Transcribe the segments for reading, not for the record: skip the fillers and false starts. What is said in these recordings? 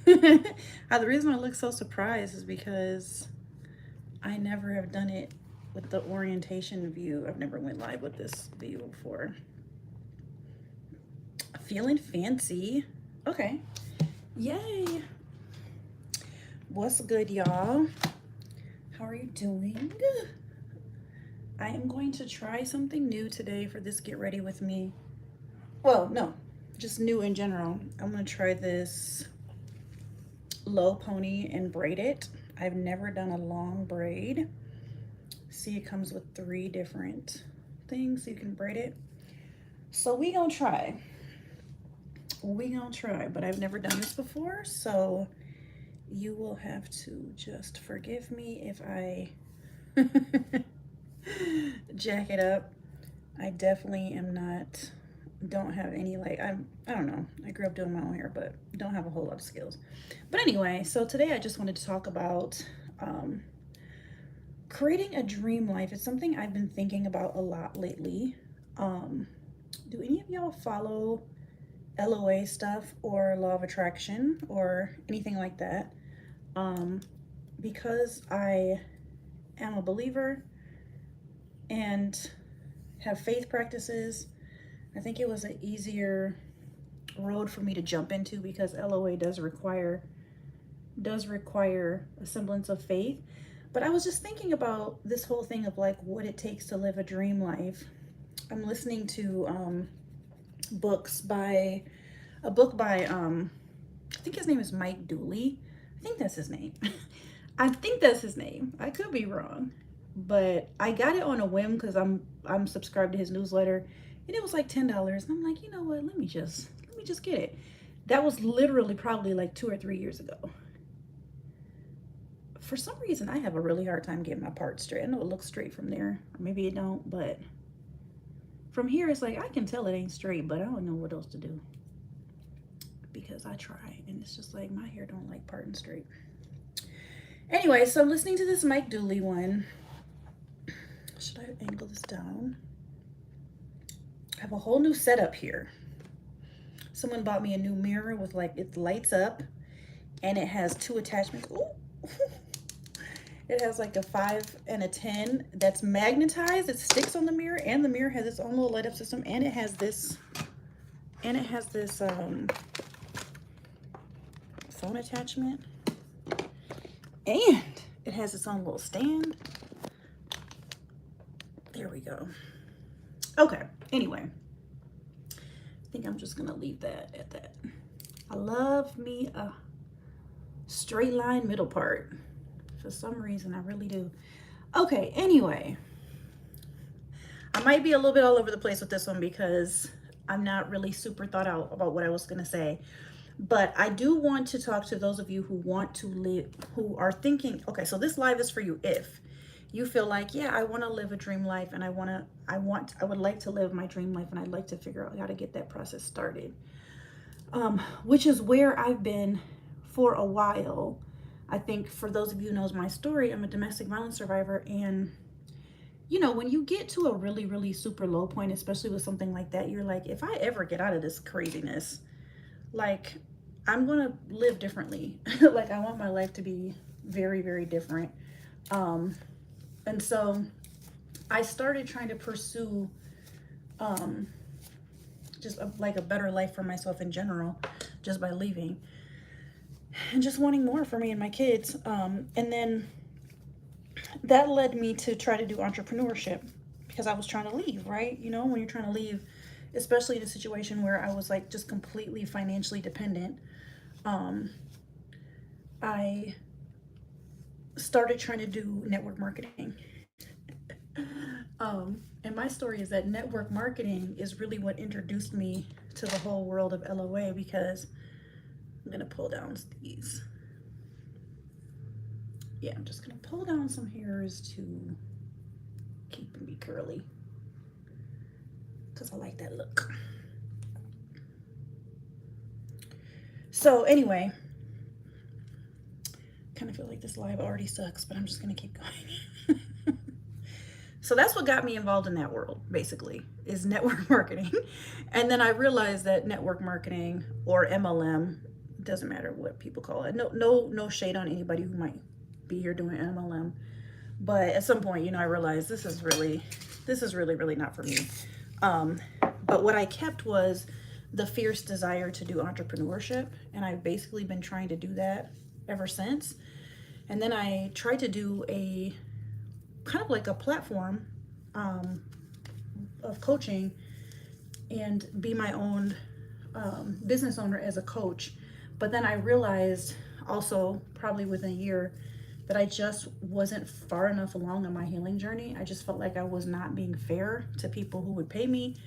y'all. The reason I look so surprised is because I never have done it with the orientation view. I've never went live with this view before. Feeling fancy. Okay. Yay. What's good, y'all? How are you doing? I am going to try something new today for this Get Ready With Me. Well, no, just new in general. I'm going to try this low pony and braid it. I've never done a long braid. See, it comes with 3 different things so you can braid it. So we gonna try. But I've never done this before, so you will have to just forgive me if I jack it up. I definitely am not, don't have any, like, I don't know. I grew up doing my own hair, but don't have a whole lot of skills. But anyway, so today I just wanted to talk about creating a dream life. It's something I've been thinking about a lot lately. Do any of y'all follow LOA stuff or law of attraction or anything like that? Because I am a believer and have faith practices, I think it was an easier road for me to jump into because LOA does require a semblance of faith. But I was just thinking about this whole thing of like what it takes to live a dream life. I'm listening to a book by I think his name is Mike Dooley. I think that's his name. I could be wrong, but I got it on a whim because I'm subscribed to his newsletter, and it was like $10. And I'm like, you know what? Let me just get it. That was literally probably like 2 or 3 years ago. For some reason, I have a really hard time getting my parts straight. I know it looks straight from there, or maybe it don't, but from here, it's like I can tell it ain't straight, but I don't know what else to do because I try, and it's just like my hair don't like parting straight. Anyway, so I'm listening to this Mike Dooley one. Should I angle this down? I have a whole new setup here. Someone bought me a new mirror with like, it lights up and it has 2 attachments. Ooh. It has like a 5 and a 10 that's magnetized. It sticks on the mirror, and the mirror has its own little light up system, and it has this phone attachment, and it has its own little stand. There we go. Okay, anyway, I think I'm just gonna leave that at that. I love me a straight line middle part. For some reason, I really do. Okay, anyway, I might be a little bit all over the place with this one because I'm not really super thought out about what I was gonna say. But I do want to talk to those of you who want to live, who are thinking, okay, so this live is for you if you feel like, yeah, I want to live a dream life, and I would like to live my dream life, and I'd like to figure out how to get that process started. Which is where I've been for a while. I think for those of you who knows my story, I'm a domestic violence survivor, and you know, when you get to a really, really super low point, especially with something like that, you're like, if I ever get out of this craziness, like, I'm gonna live differently. Like, I want my life to be very, very different. And so I started trying to pursue just like a better life for myself in general, just by leaving and just wanting more for me and my kids. And then that led me to try to do entrepreneurship because I was trying to leave, right? You know, when you're trying to leave, especially in a situation where I was like just completely financially dependent, I started trying to do network marketing. And my story is that network marketing is really what introduced me to the whole world of LOA, because I'm gonna pull down these. Yeah, I'm just gonna pull down some hairs to keep me curly because I like that look. So anyway, kind of feel like this live already sucks, but I'm just gonna keep going. So that's what got me involved in that world, basically, is network marketing. And then I realized that network marketing, or MLM, It doesn't matter what people call it. No shade on anybody who might be here doing MLM. But at some point, I realized this is really, really not for me. But what I kept was the fierce desire to do entrepreneurship. And I've basically been trying to do that ever since. And then I tried to do a kind of like a platform of coaching and be my own business owner as a coach. But then I realized also probably within a year that I just wasn't far enough along on my healing journey. I just felt like I was not being fair to people who would pay me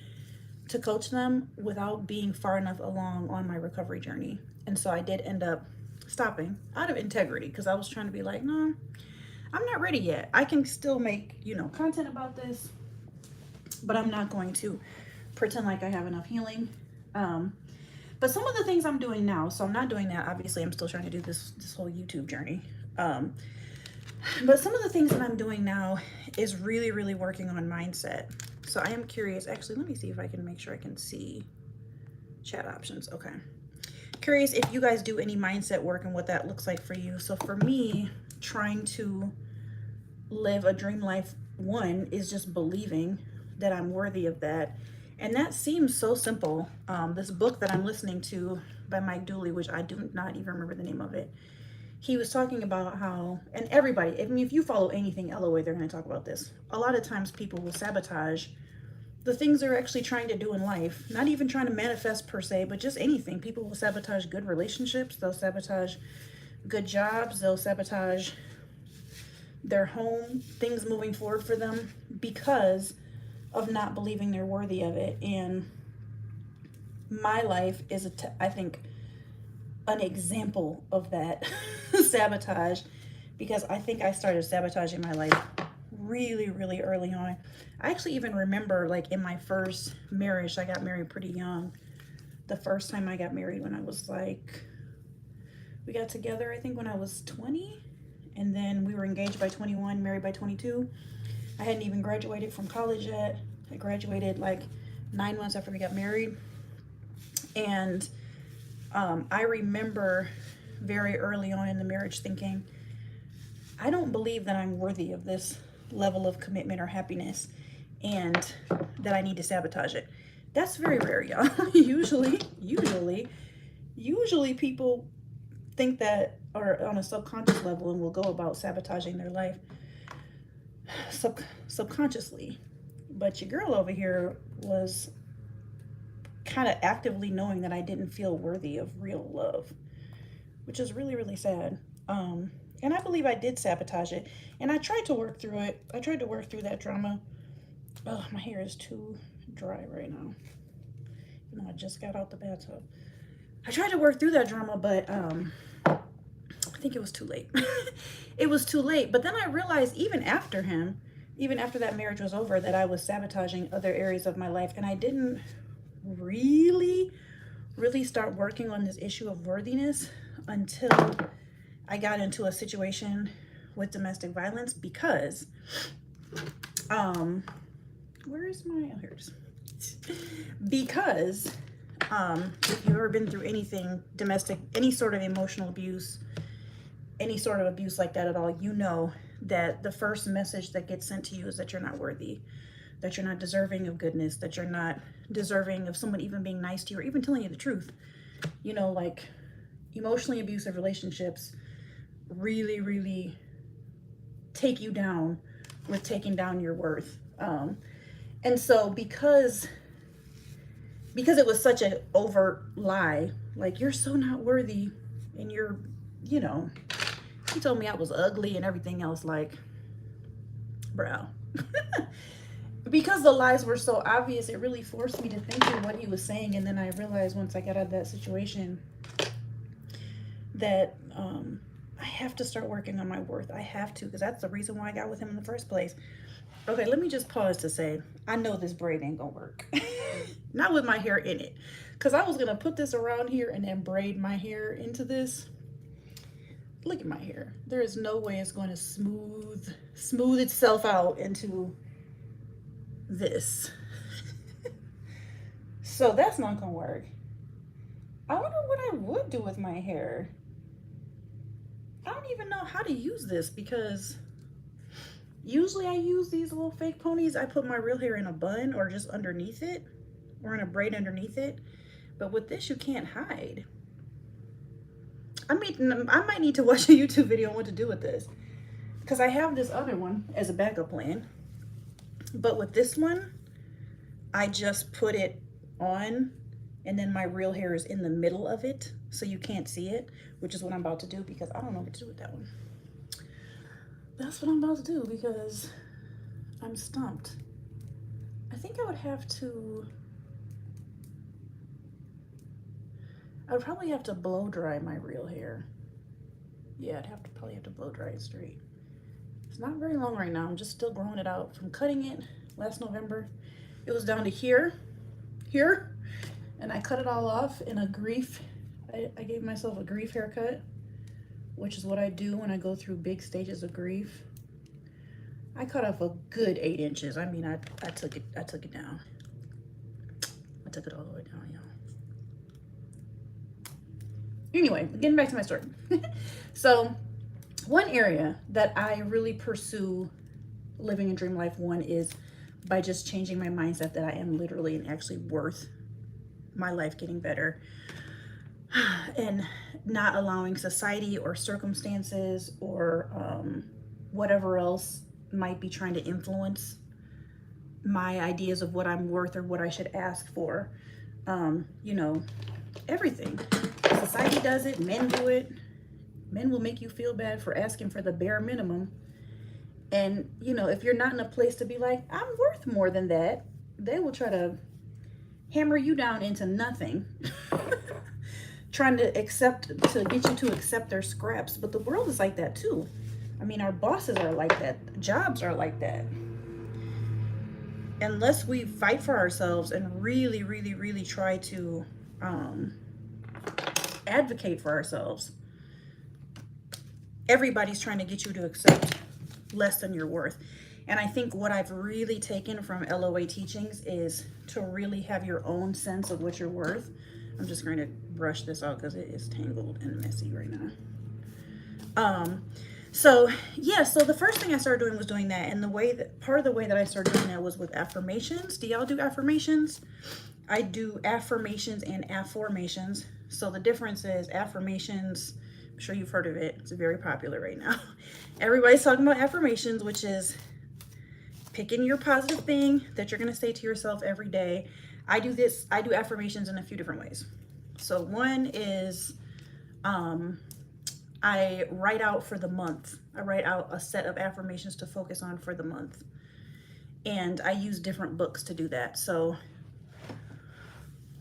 to coach them without being far enough along on my recovery journey. And so I did end up stopping out of integrity, because I was trying to be like, no, I'm not ready yet. I can still make, content about this, but I'm not going to pretend like I have enough healing. But some of the things I'm doing now, so I'm not doing that. Obviously, I'm still trying to do this whole YouTube journey. But some of the things that I'm doing now is really, really working on mindset. So I am curious. Actually, let me see if I can make sure I can see chat options. Okay. Curious if you guys do any mindset work and what that looks like for you. So for me, trying to live a dream life, one, is just believing that I'm worthy of that. And that seems so simple. This book that I'm listening to by Mike Dooley, which I do not even remember the name of it, he was talking about how, and everybody, if you follow anything LOA, they're going to talk about this. A lot of times people will sabotage the things they're actually trying to do in life, not even trying to manifest per se, but just anything. People will sabotage good relationships. They'll sabotage good jobs. They'll sabotage their home, things moving forward for them, because of not believing they're worthy of it. And my life is, I think, an example of that sabotage, because I think I started sabotaging my life really, really early on. I actually even remember, like, in my first marriage, I got married pretty young. The first time I got married, when I was like, we got together, I think when I was 20, and then we were engaged by 21, married by 22. I hadn't even graduated from college yet. I graduated like 9 months after we got married. And I remember very early on in the marriage thinking, I don't believe that I'm worthy of this level of commitment or happiness, and that I need to sabotage it. That's very rare, y'all. Usually people think that, or on a subconscious level, and will go about sabotaging their life subconsciously. But your girl over here was kind of actively knowing that I didn't feel worthy of real love, which is really, really sad. And I believe I did sabotage it, and I tried to work through it. I tried to work through that drama. Oh, my hair is too dry right now. I just got out the bathtub. I tried to work through that drama, but I think it was too late. It was too late. But then I realized, even after that marriage was over, that I was sabotaging other areas of my life, and I didn't really start working on this issue of worthiness until I got into a situation with domestic violence, because where is my, oh, here it is. Because if you've ever been through anything domestic, any sort of emotional abuse, any sort of abuse like that at all, you know that the first message that gets sent to you is that you're not worthy, that you're not deserving of goodness, that you're not deserving of someone even being nice to you or even telling you the truth. Like, emotionally abusive relationships really, really take you down with taking down your worth. And so because it was such an overt lie, like, you're so not worthy, and you're, he told me I was ugly and everything else, like, bro. Because the lies were so obvious, it really forced me to think through what he was saying. And then I realized, once I got out of that situation, that I have to start working on my worth. I have to, because that's the reason why I got with him in the first place. Okay, let me just pause to say, I know this braid ain't gonna work. Not with my hair in it. Because I was gonna put this around here and then braid my hair into this. Look at my hair. There is no way it's going to smooth itself out into this. So that's not gonna work. I wonder what I would do with my hair. I don't even know how to use this because usually I use these little fake ponies. I put my real hair in a bun or just underneath it or in a braid underneath it. But with this, you can't hide. I mean, I might need to watch a YouTube video on what to do with this because I have this other one as a backup plan. But with this one, I just put it on and then my real hair is in the middle of it so you can't see it, which is what I'm about to do because I don't know what to do with that one. That's what I'm about to do because I'm stumped. I think I would have to, I would probably have to blow dry my real hair. Yeah, I'd probably have to blow dry it straight. It's not very long right now. I'm just still growing it out from cutting it last November. It was down to here, and I cut it all off in a grief. I gave myself a grief haircut, which is what I do when I go through big stages of grief. I cut off a good 8 inches. I mean, I took it down. I took it all the way down, y'all. Anyway, getting back to my story. So one area that I really pursue living a dream life one is by just changing my mindset that I am literally and actually worth my life getting better, and not allowing society or circumstances or whatever else might be trying to influence my ideas of what I'm worth or what I should ask for. You know, everything. Society does it, men do it. Men will make you feel bad for asking for the bare minimum. And, you know, if you're not in a place to be like, I'm worth more than that, they will try to hammer you down into nothing. Trying to get you to accept their scraps. But the world is like that too. I mean, our bosses are like that. Jobs are like that. Unless we fight for ourselves and really, really, really try to advocate for ourselves, everybody's trying to get you to accept less than your worth. And I think what I've really taken from LOA teachings is to really have your own sense of what you're worth. I'm just going to brush this out because it is tangled and messy right now. So the first thing I started doing was doing that. And part of the way that I started doing that was with affirmations. Do y'all do affirmations? I do affirmations and affirmations. So the difference is affirmations, I'm sure you've heard of it. It's very popular right now. Everybody's talking about affirmations, which is picking your positive thing that you're going to say to yourself every day. I do affirmations in a few different ways. So one is, I write out for the month. I write out a set of affirmations to focus on for the month. And I use different books to do that. So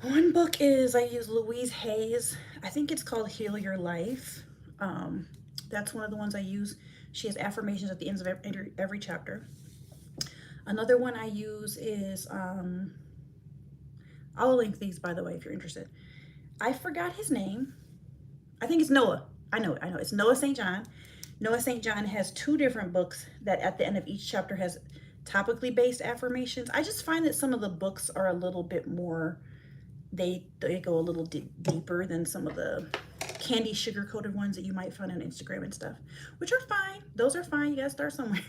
one book is, I use Louise Hay's, I think it's called Heal Your Life. That's one of the ones I use. She has affirmations at the ends of every chapter. Another one I use is, I'll link these, by the way, if you're interested. I forgot his name. I think it's Noah. I know. It's Noah St. John. Noah St. John has 2 different books that at the end of each chapter has topically based affirmations. I just find that some of the books are a little bit more, they go a little deeper than some of the candy sugar-coated ones that you might find on Instagram and stuff, which are fine. Those are fine. You gotta start somewhere.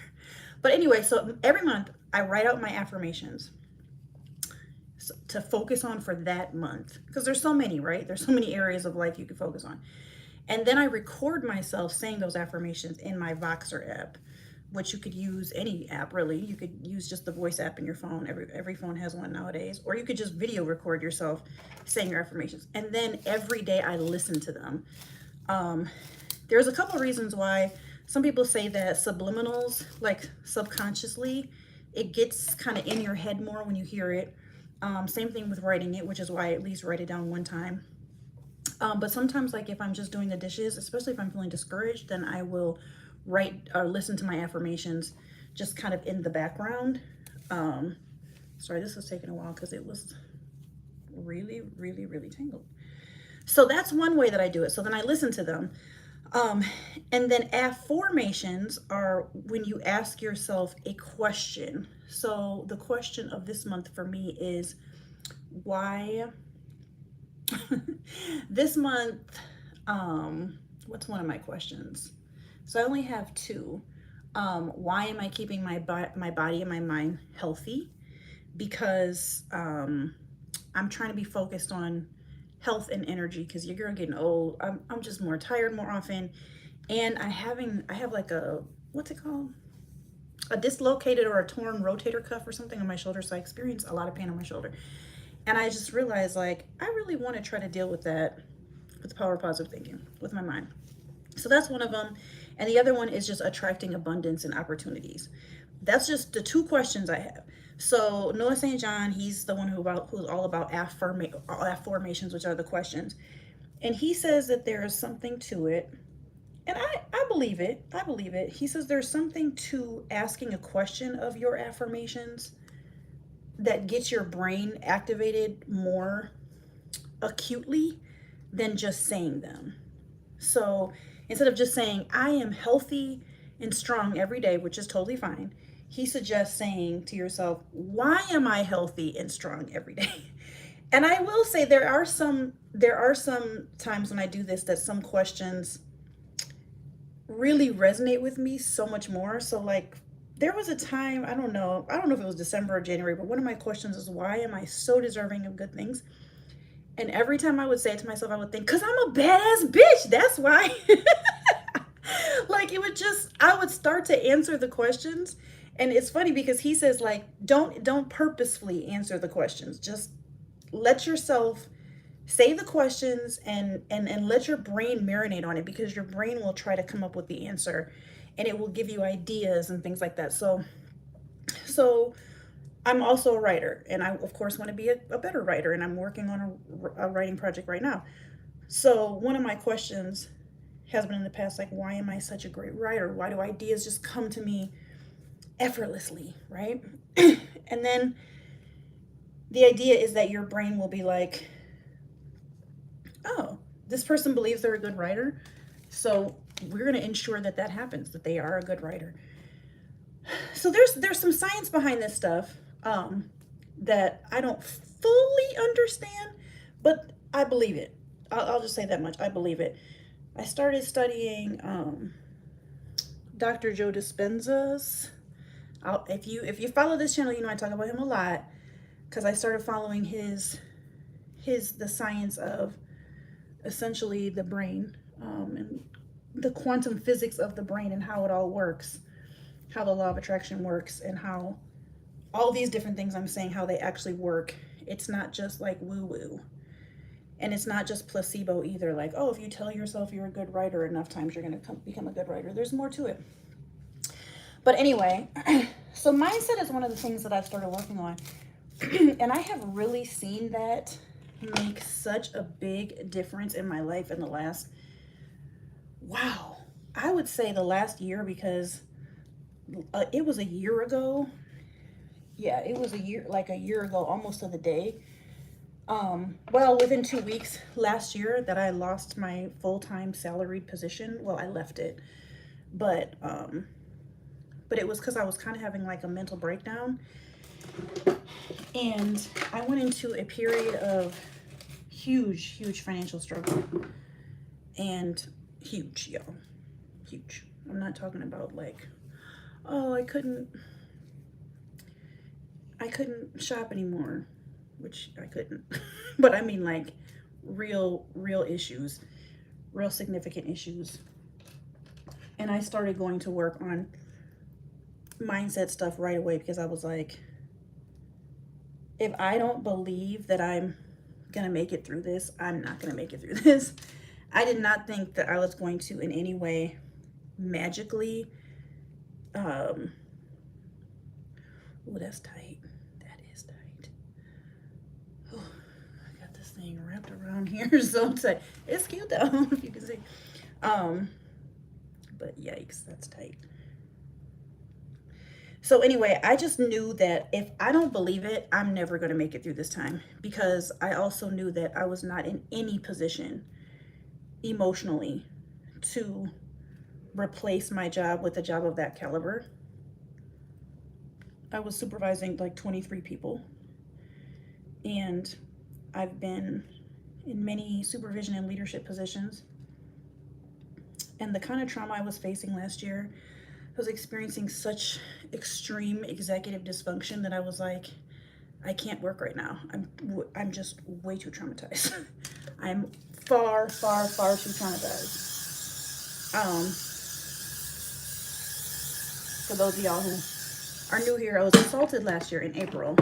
But anyway, so every month I write out my affirmations to focus on for that month, because there's so many, right? There's so many areas of life you can focus on. And then I record myself saying those affirmations in my Voxer app, which you could use any app, really. You could use just the voice app in your phone. Every phone has one nowadays. Or you could just video record yourself saying your affirmations. And then every day I listen to them. There's a couple of reasons why. Some people say that subliminals, like subconsciously, it gets kind of in your head more when you hear it. Same thing with writing it, which is why I at least write it down one time. But sometimes, like if I'm just doing the dishes, especially if I'm feeling discouraged, then I will write or listen to my affirmations just kind of in the background. Sorry, this was taking a while because it was really, really, really tangled. So that's one way that I do it. So then I listen to them. And then affirmations are when you ask yourself a question. So the question of this month for me is, why This month, what's one of my questions? So I only have two. Why am I keeping my body and my mind healthy? Because I'm trying to be focused on health and energy, because you're getting old. I'm just more tired more often, and I have like a, what's it called, a dislocated or a torn rotator cuff or something on my shoulder, so I experience a lot of pain on my shoulder. And I just realized, like, I really want to try to deal with that with the power of positive thinking with my mind. So that's one of them. And the other one is just attracting abundance and opportunities. That's just the two questions I have. So Noah St. John, he's the one who's all about affirmations, which are the questions. And he says that there is something to it. And I believe it. I believe it. He says there's something to asking a question of your affirmations that gets your brain activated more acutely than just saying them. So instead of just saying, I am healthy and strong every day, which is totally fine, he suggests saying to yourself, why am I healthy and strong every day? And I will say there are some times when I do this that some questions really resonate with me so much more. So like, there was a time, I don't know if it was December or January, but one of my questions is, why am I so deserving of good things? And every time I would say it to myself, I would think, because I'm a badass bitch. That's why. Like, I would start to answer the questions. And it's funny because he says, like, don't purposefully answer the questions. Just let yourself say the questions and let your brain marinate on it, because your brain will try to come up with the answer, and it will give you ideas and things like that. So I'm also a writer, and I of course want to be a better writer, and I'm working on a writing project right now. So one of my questions has been in the past, like, why am I such a great writer? Why do ideas just come to me effortlessly, right? And then the idea is that your brain will be like, oh, this person believes they're a good writer, so we're going to ensure that happens, that they are a good writer. So there's some science behind this stuff that I don't fully understand, but I believe it. I'll just say that much. I believe it. I started studying Dr. Joe Dispenza's. If you follow this channel, you know I talk about him a lot, because I started following the science of essentially the brain, and the quantum physics of the brain and how it all works, how the law of attraction works, and how all these different things I'm saying, how they actually work. It's not just like woo-woo. And it's not just placebo either. Like, oh, if you tell yourself you're a good writer enough times, you're going to become a good writer. There's more to it. But anyway, so mindset is one of the things that I've started working on. And I have really seen that make such a big difference in my life in the last, wow, I would say the last year, because it was a year ago. Yeah, it was a year ago, almost to the day. Well, within 2 weeks last year that I lost my full-time salaried position. Well, I left it, but it was because I was kind of having like a mental breakdown, and I went into a period of huge financial struggle, and huge, y'all, huge. I'm not talking about like, oh, I couldn't shop anymore, which I couldn't, but I mean like real issues, real significant issues. And I started going to work on mindset stuff right away, because I was like, if I don't believe that I'm gonna make it through this, I'm not gonna make it through this. I did not think that I was going to in any way magically, oh, that's tight. That is tight. Oh, I got this thing wrapped around here so tight. It's cute though, if you can see. But yikes, that's tight. So anyway, I just knew that if I don't believe it, I'm never going to make it through this time, because I also knew that I was not in any position emotionally to replace my job with a job of that caliber. I was supervising like 23 people, and I've been in many supervision and leadership positions. And the kind of trauma I was facing last year, I was experiencing such extreme executive dysfunction that I was like, I can't work right now. I'm just way too traumatized. I'm far, far, far too traumatized. For those of y'all who are new here, I was assaulted last year in April.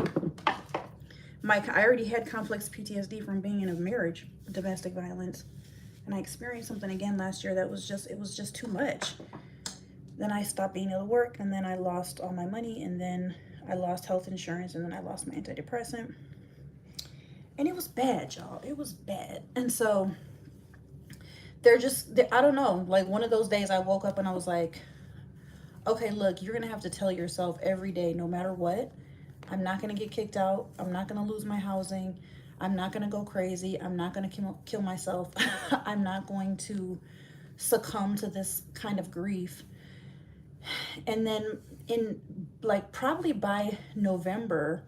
I already had complex PTSD from being in a marriage, domestic violence. And I experienced something again last year that was just too much. Then I stopped being able to work, and then I lost all my money, and then I lost health insurance, and then I lost my antidepressant. And it was bad, y'all. It was bad. And so I don't know, like one of those days I woke up and I was like, okay, look, you're going to have to tell yourself every day, no matter what, I'm not going to get kicked out. I'm not going to lose my housing. I'm not going to go crazy. I'm not going to kill myself. I'm not going to succumb to this kind of grief. And then probably by November,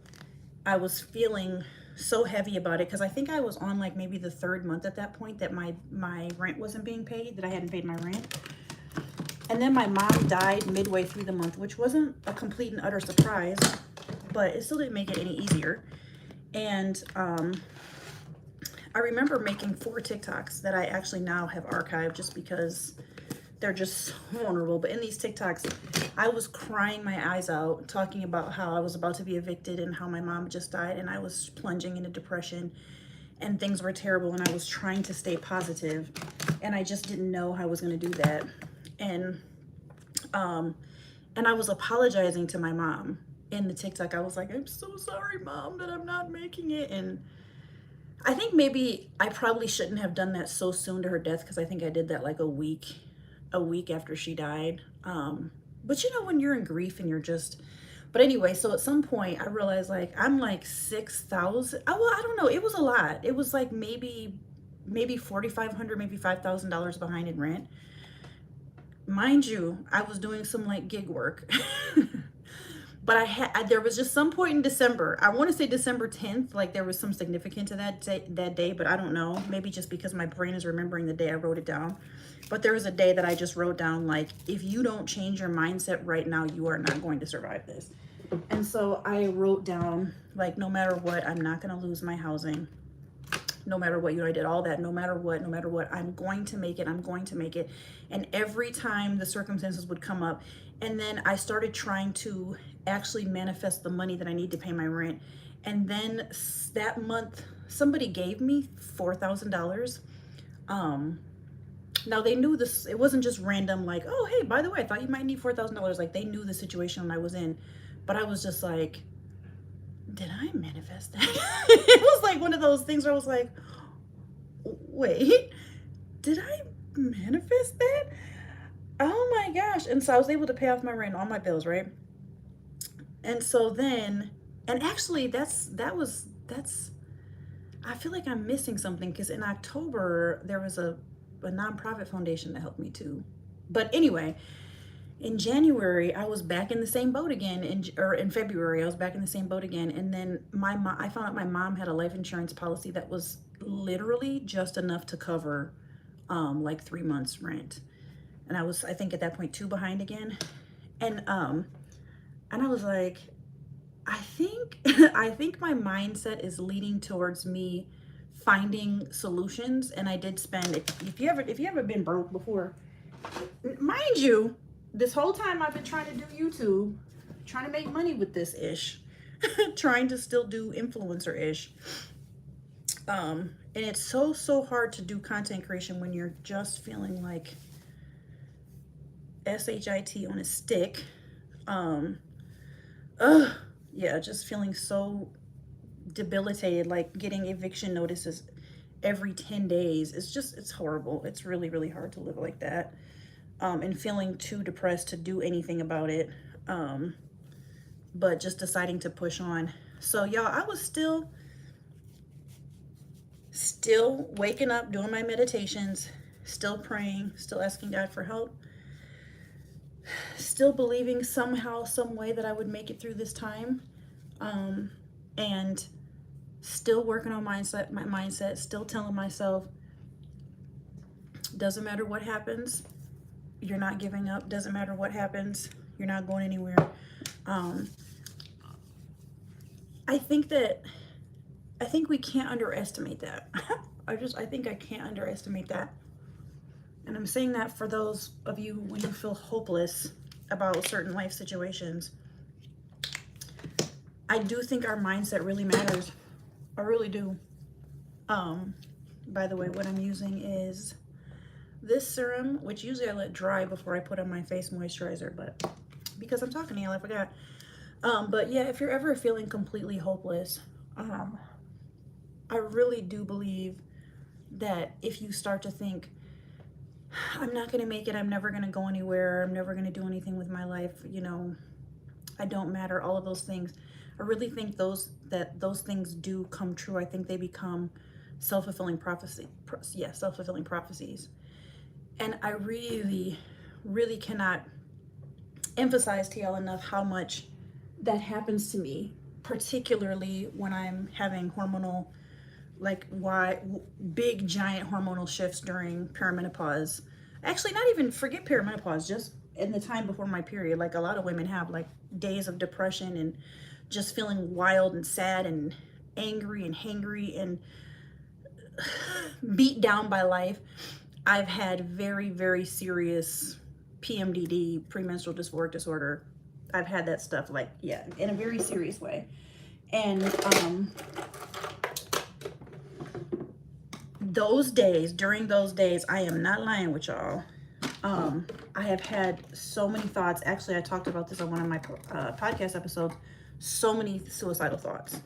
I was feeling so heavy about it because I think I was on like maybe the 3rd month at that point that my rent wasn't being paid, that I hadn't paid my rent. And then my mom died midway through the month, which wasn't a complete and utter surprise, but it still didn't make it any easier. And I remember making 4 TikToks that I actually now have archived just because they're just so vulnerable. But in these TikToks, I was crying my eyes out, talking about how I was about to be evicted and how my mom just died, and I was plunging into depression and things were terrible, and I was trying to stay positive, and I just didn't know how I was going to do that. And I was apologizing to my mom in the TikTok. I was like, I'm so sorry, Mom, that I'm not making it. And I think maybe I probably shouldn't have done that so soon to her death, because I think I did that like a week after she died. But you know, when you're in grief and you're just, but anyway, so at some point I realized like I'm like 6,000. Oh, well, I don't know. It was a lot. It was like maybe $4,500, maybe $5,000 behind in rent. Mind you, I was doing some like gig work. But there was just some point in December, I want to say December 10th, like there was some significance to that day, but I don't know, maybe just because my brain is remembering the day I wrote it down. But there was a day that I just wrote down, like, if you don't change your mindset right now, you are not going to survive this. And so I wrote down, like, no matter what, I'm not going to lose my housing. No matter what, I did all that. No matter what, I'm going to make it. I'm going to make it. And every time the circumstances would come up, and then I started trying to actually manifest the money that I need to pay my rent. And then that month, somebody gave me $4,000. Now they knew this, it wasn't just random, like, oh, hey, by the way, I thought you might need $4,000. Like, they knew the situation I was in, but I was just like, did I manifest that? It was like one of those things where I was like, wait, did I manifest that? Oh my gosh. And so I was able to pay off my rent, all my bills, right? And so then, and actually that's, I feel like I'm missing something, because in October, there was a nonprofit foundation that helped me too. But anyway, in January, I was back in the same boat again. In February, I was back in the same boat again. And then I found out my mom had a life insurance policy that was literally just enough to cover like 3 months rent. And I was, I think at that point, 2 behind again. And I was like, I think my mindset is leading towards me finding solutions. And I did spend, if you ever been broke before, mind you, this whole time I've been trying to do YouTube, trying to make money with this ish, trying to still do influencer ish. And it's so hard to do content creation when you're just feeling like SHIT on a stick. Yeah, just feeling so debilitated, like getting eviction notices every 10 days. It's horrible. It's really, really hard to live like that. And feeling too depressed to do anything about it. But just deciding to push on. So y'all, I was still waking up, doing my meditations, still praying, still asking God for help, still believing somehow, some way that I would make it through this time. And Still working on my mindset, still telling myself, doesn't matter what happens, you're not giving up. Doesn't matter what happens, you're not going anywhere. I think we can't underestimate that. I think I can't underestimate that. And I'm saying that for those of you when you feel hopeless about certain life situations. I do think our mindset really matters. I really do. By the way, what I'm using is this serum, which usually I let dry before I put on my face moisturizer, but because I'm talking to y'all, I forgot. But yeah, if you're ever feeling completely hopeless, I really do believe that if you start to think, I'm not going to make it, I'm never going to go anywhere, I'm never going to do anything with my life, you know, I don't matter, all of those things, I really think those things do come true. I think they become self-fulfilling prophecy. Yeah, self-fulfilling prophecies. And I really, really cannot emphasize to y'all enough how much that happens to me, particularly when I'm having hormonal, like big giant hormonal shifts during perimenopause. Actually, not even forget perimenopause, just in the time before my period. Like a lot of women have like days of depression and just feeling wild and sad and angry and hangry and beat down by life. I've had very, very serious PMDD, premenstrual dysphoric disorder. I've had that stuff, like, yeah, in a very serious way. And during those days, I am not lying with y'all, I have had so many thoughts. Actually, I talked about this on one of my podcast episodes. So many suicidal thoughts,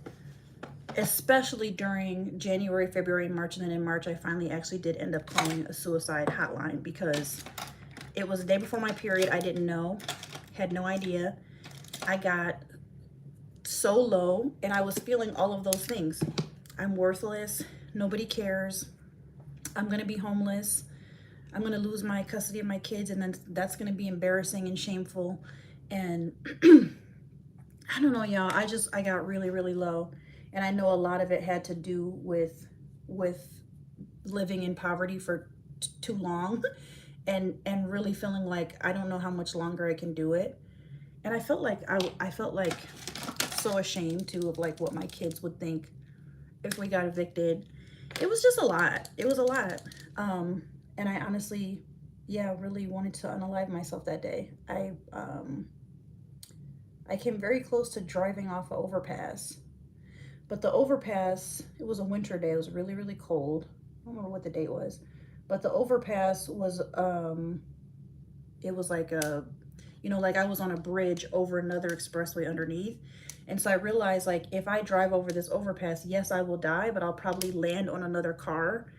especially during January, February, and March. And then in March, I finally actually did end up calling a suicide hotline because it was the day before my period. I didn't know, had no idea. I got so low and I was feeling all of those things. I'm worthless. Nobody cares. I'm going to be homeless. I'm going to lose my custody of my kids, and then that's going to be embarrassing and shameful. And I don't know, y'all. I got really, really low. And I know a lot of it had to do with living in poverty for too long and really feeling like I don't know how much longer I can do it. And I felt like I felt like so ashamed too of like what my kids would think if we got evicted. It was just a lot. It was a lot. And I honestly, yeah, really wanted to unalive myself that day. I came very close to driving off an overpass. But the overpass, it was a winter day. It was really, really cold. I don't remember what the date was. But the overpass was, it was like a, you know, like I was on a bridge over another expressway underneath. And so I realized, like, if I drive over this overpass, yes, I will die, but I'll probably land on another car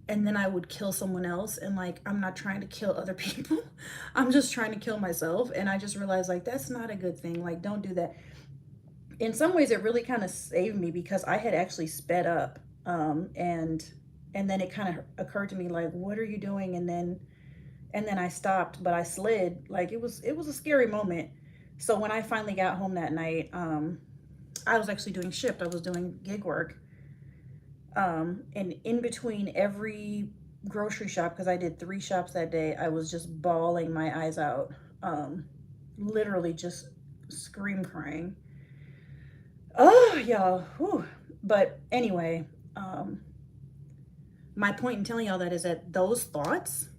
and then I would kill someone else. And like, I'm not trying to kill other people. I'm just trying to kill myself. And I just realized, like, that's not a good thing. Like, don't do that. In some ways, it really kind of saved me because I had actually sped up. And then it kind of occurred to me, like, what are you doing? And then I stopped, but I slid. Like, it was a scary moment. So when I finally got home that night, I was actually doing shift. I was doing gig work. And in between every grocery shop, because I did 3 shops that day, I was just bawling my eyes out. Literally just scream crying. Oh, y'all. Whew. But anyway, my point in telling y'all that is that those thoughts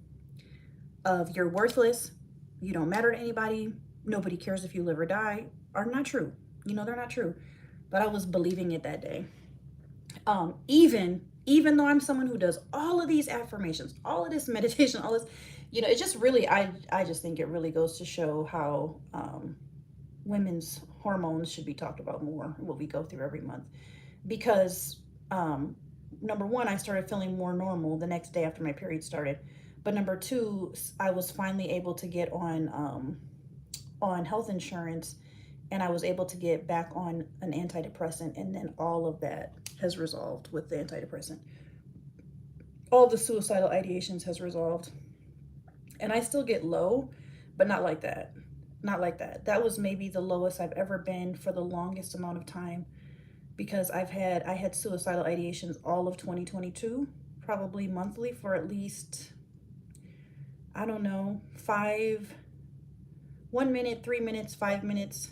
of you're worthless, you don't matter to anybody, nobody cares if you live or die, are not true. You know, they're not true. But I was believing it that day. Even though I'm someone who does all of these affirmations, all of this meditation, all this, you know, it just really, I just think it really goes to show how women's hormones should be talked about more, what we go through every month. Because number one, I started feeling more normal the next day after my period started. But number two, I was finally able to get on health insurance, and I was able to get back on an antidepressant, and then all of that has resolved with the antidepressant. All the suicidal ideations has resolved. And I still get low, but not like that. Not like that. That was maybe the lowest I've ever been for the longest amount of time. because I had suicidal ideations all of 2022, probably monthly for at least, I don't know, 1 minute, 3 minutes, 5 minutes,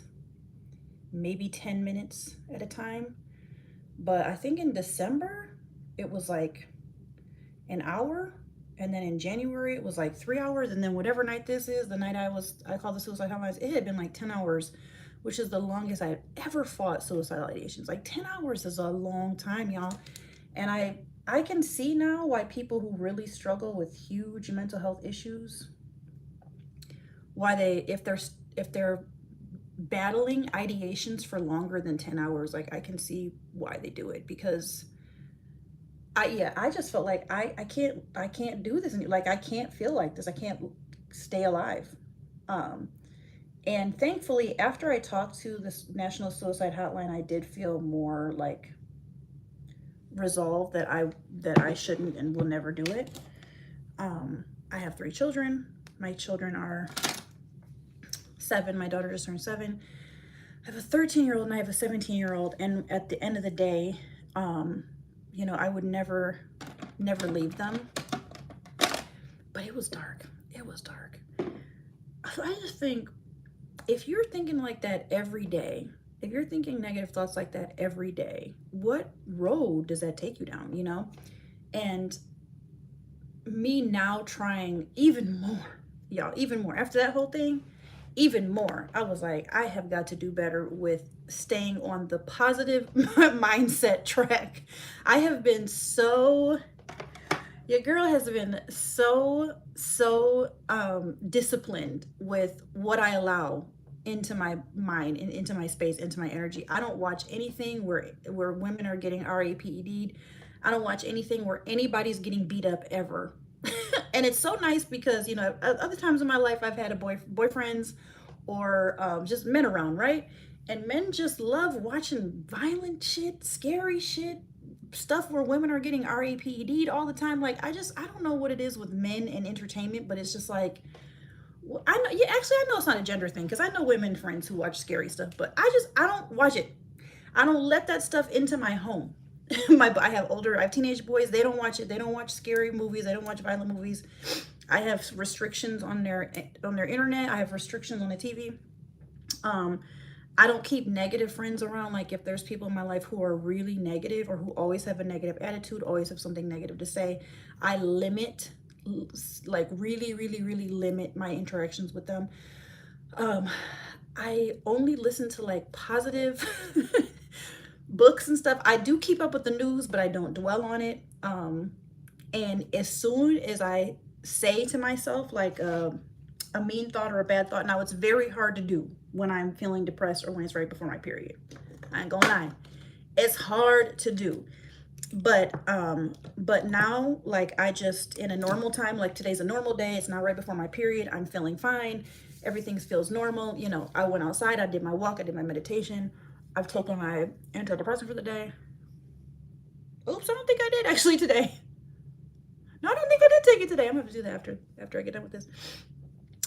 maybe 10 minutes at a time. But I think in December, it was like an hour. And then in January, it was like 3 hours. And then whatever night this is, the night I called the suicide hotlines, it had been like 10 hours, which is the longest I've ever fought suicidal ideations. Like 10 hours is a long time, y'all. And I can see now why people who really struggle with huge mental health issues, why if they're battling ideations for longer than 10 hours, like I can see why they do it, because I just felt like I can't do this. Like, I can't feel like this. I can't stay alive. And thankfully, after I talked to this National Suicide Hotline, I did feel more like resolved that I shouldn't and will never do it. I have 3 children. My children are 7. My daughter just turned 7. I have a 13-year-old and I have a 17-year-old. And at the end of the day, you know, I would never leave them. But it was dark. It was dark. I just think, if you're thinking like that every day, if you're thinking negative thoughts like that every day, what road does that take you down, you know? And me now trying even more, y'all, even more. After that whole thing, even more. I was like, I have got to do better with staying on the positive mindset track. I have been your girl has been so disciplined with what I allow into my mind and into my space, into my energy. I don't watch anything where women are getting RAPED'd. I don't watch anything where anybody's getting beat up ever. And it's so nice because, you know, other times in my life I've had boyfriends or just men around, right? And men just love watching violent shit, scary shit, stuff where women are getting RAPED'd all the time. Like, I don't know what it is with men and entertainment, but it's just like, I know, yeah, actually I know it's not a gender thing, because I know women friends who watch scary stuff, but I don't watch it. I don't let that stuff into my home. I have teenage boys. They don't watch it. They don't watch scary movies. They don't watch violent movies. I have restrictions on their internet. I have restrictions on the TV. I don't keep negative friends around. Like, if there's people in my life who are really negative or who always have a negative attitude, always have something negative to say, I limit, like really limit my interactions with them. I only listen to like positive books and stuff. I do keep up with the news, but I don't dwell on it. And as soon as I say to myself like a mean thought or a bad thought, now it's very hard to do when I'm feeling depressed or when it's right before my period. I ain't gonna lie. It's hard to do. But now, like, I just, in a normal time, like today's a normal day, it's not right before my period, I'm feeling fine, everything feels normal. You know, I went outside, I did my walk, I did my meditation, I've taken my antidepressant for the day. Oops, I don't think I did actually today. No, I don't think I did take it today. I'm gonna have to do that after I get done with this.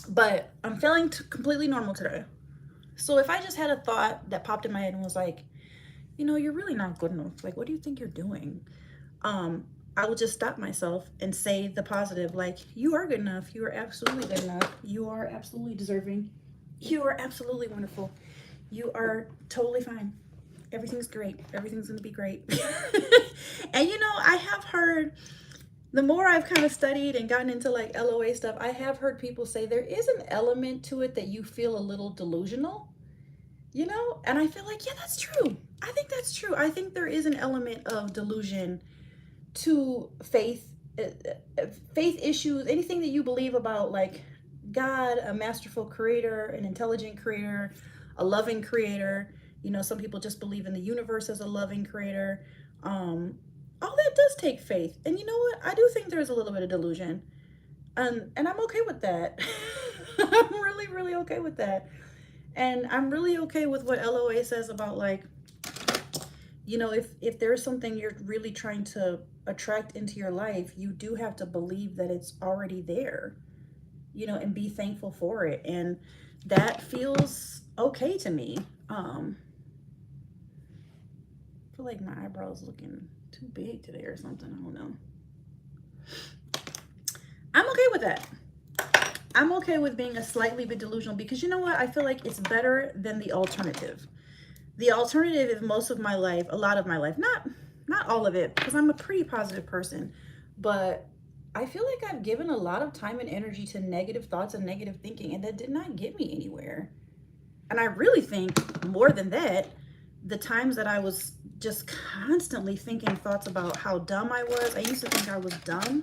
But I'm feeling completely normal today. So if I just had a thought that popped in my head and was like, you know, you're really not good enough. Like, what do you think you're doing? I would just stop myself and say the positive, like, you are good enough. You are absolutely good enough. You are absolutely deserving. You are absolutely wonderful. You are totally fine. Everything's great. Everything's going to be great. And, you know, I have heard, the more I've kind of studied and gotten into like LOA stuff, I have heard people say there is an element to it that you feel a little delusional, you know? And I feel like, yeah, that's true. I think that's true. I think there is an element of delusion to faith issues, anything that you believe about, like God, a masterful creator, an intelligent creator, a loving creator. You know, some people just believe in the universe as a loving creator. All that does take faith. And you know what? I do think there's a little bit of delusion. And I'm okay with that. I'm really okay with that. And I'm really okay with what LOA says about, like, you know, if there's something you're really trying to attract into your life, you do have to believe that it's already there, you know, and be thankful for it. And that feels okay to me. I feel like my eyebrows looking too big today or something. I don't know. I'm okay with that. I'm okay with being a slightly bit delusional, because you know what? I feel like it's better than the alternative. The alternative is most of my life, a lot of my life, not all of it, because I'm a pretty positive person, but I feel like I've given a lot of time and energy to negative thoughts and negative thinking, and that did not get me anywhere. And I really think more than that, the times that I was just constantly thinking thoughts about how dumb I was. I used to think I was dumb.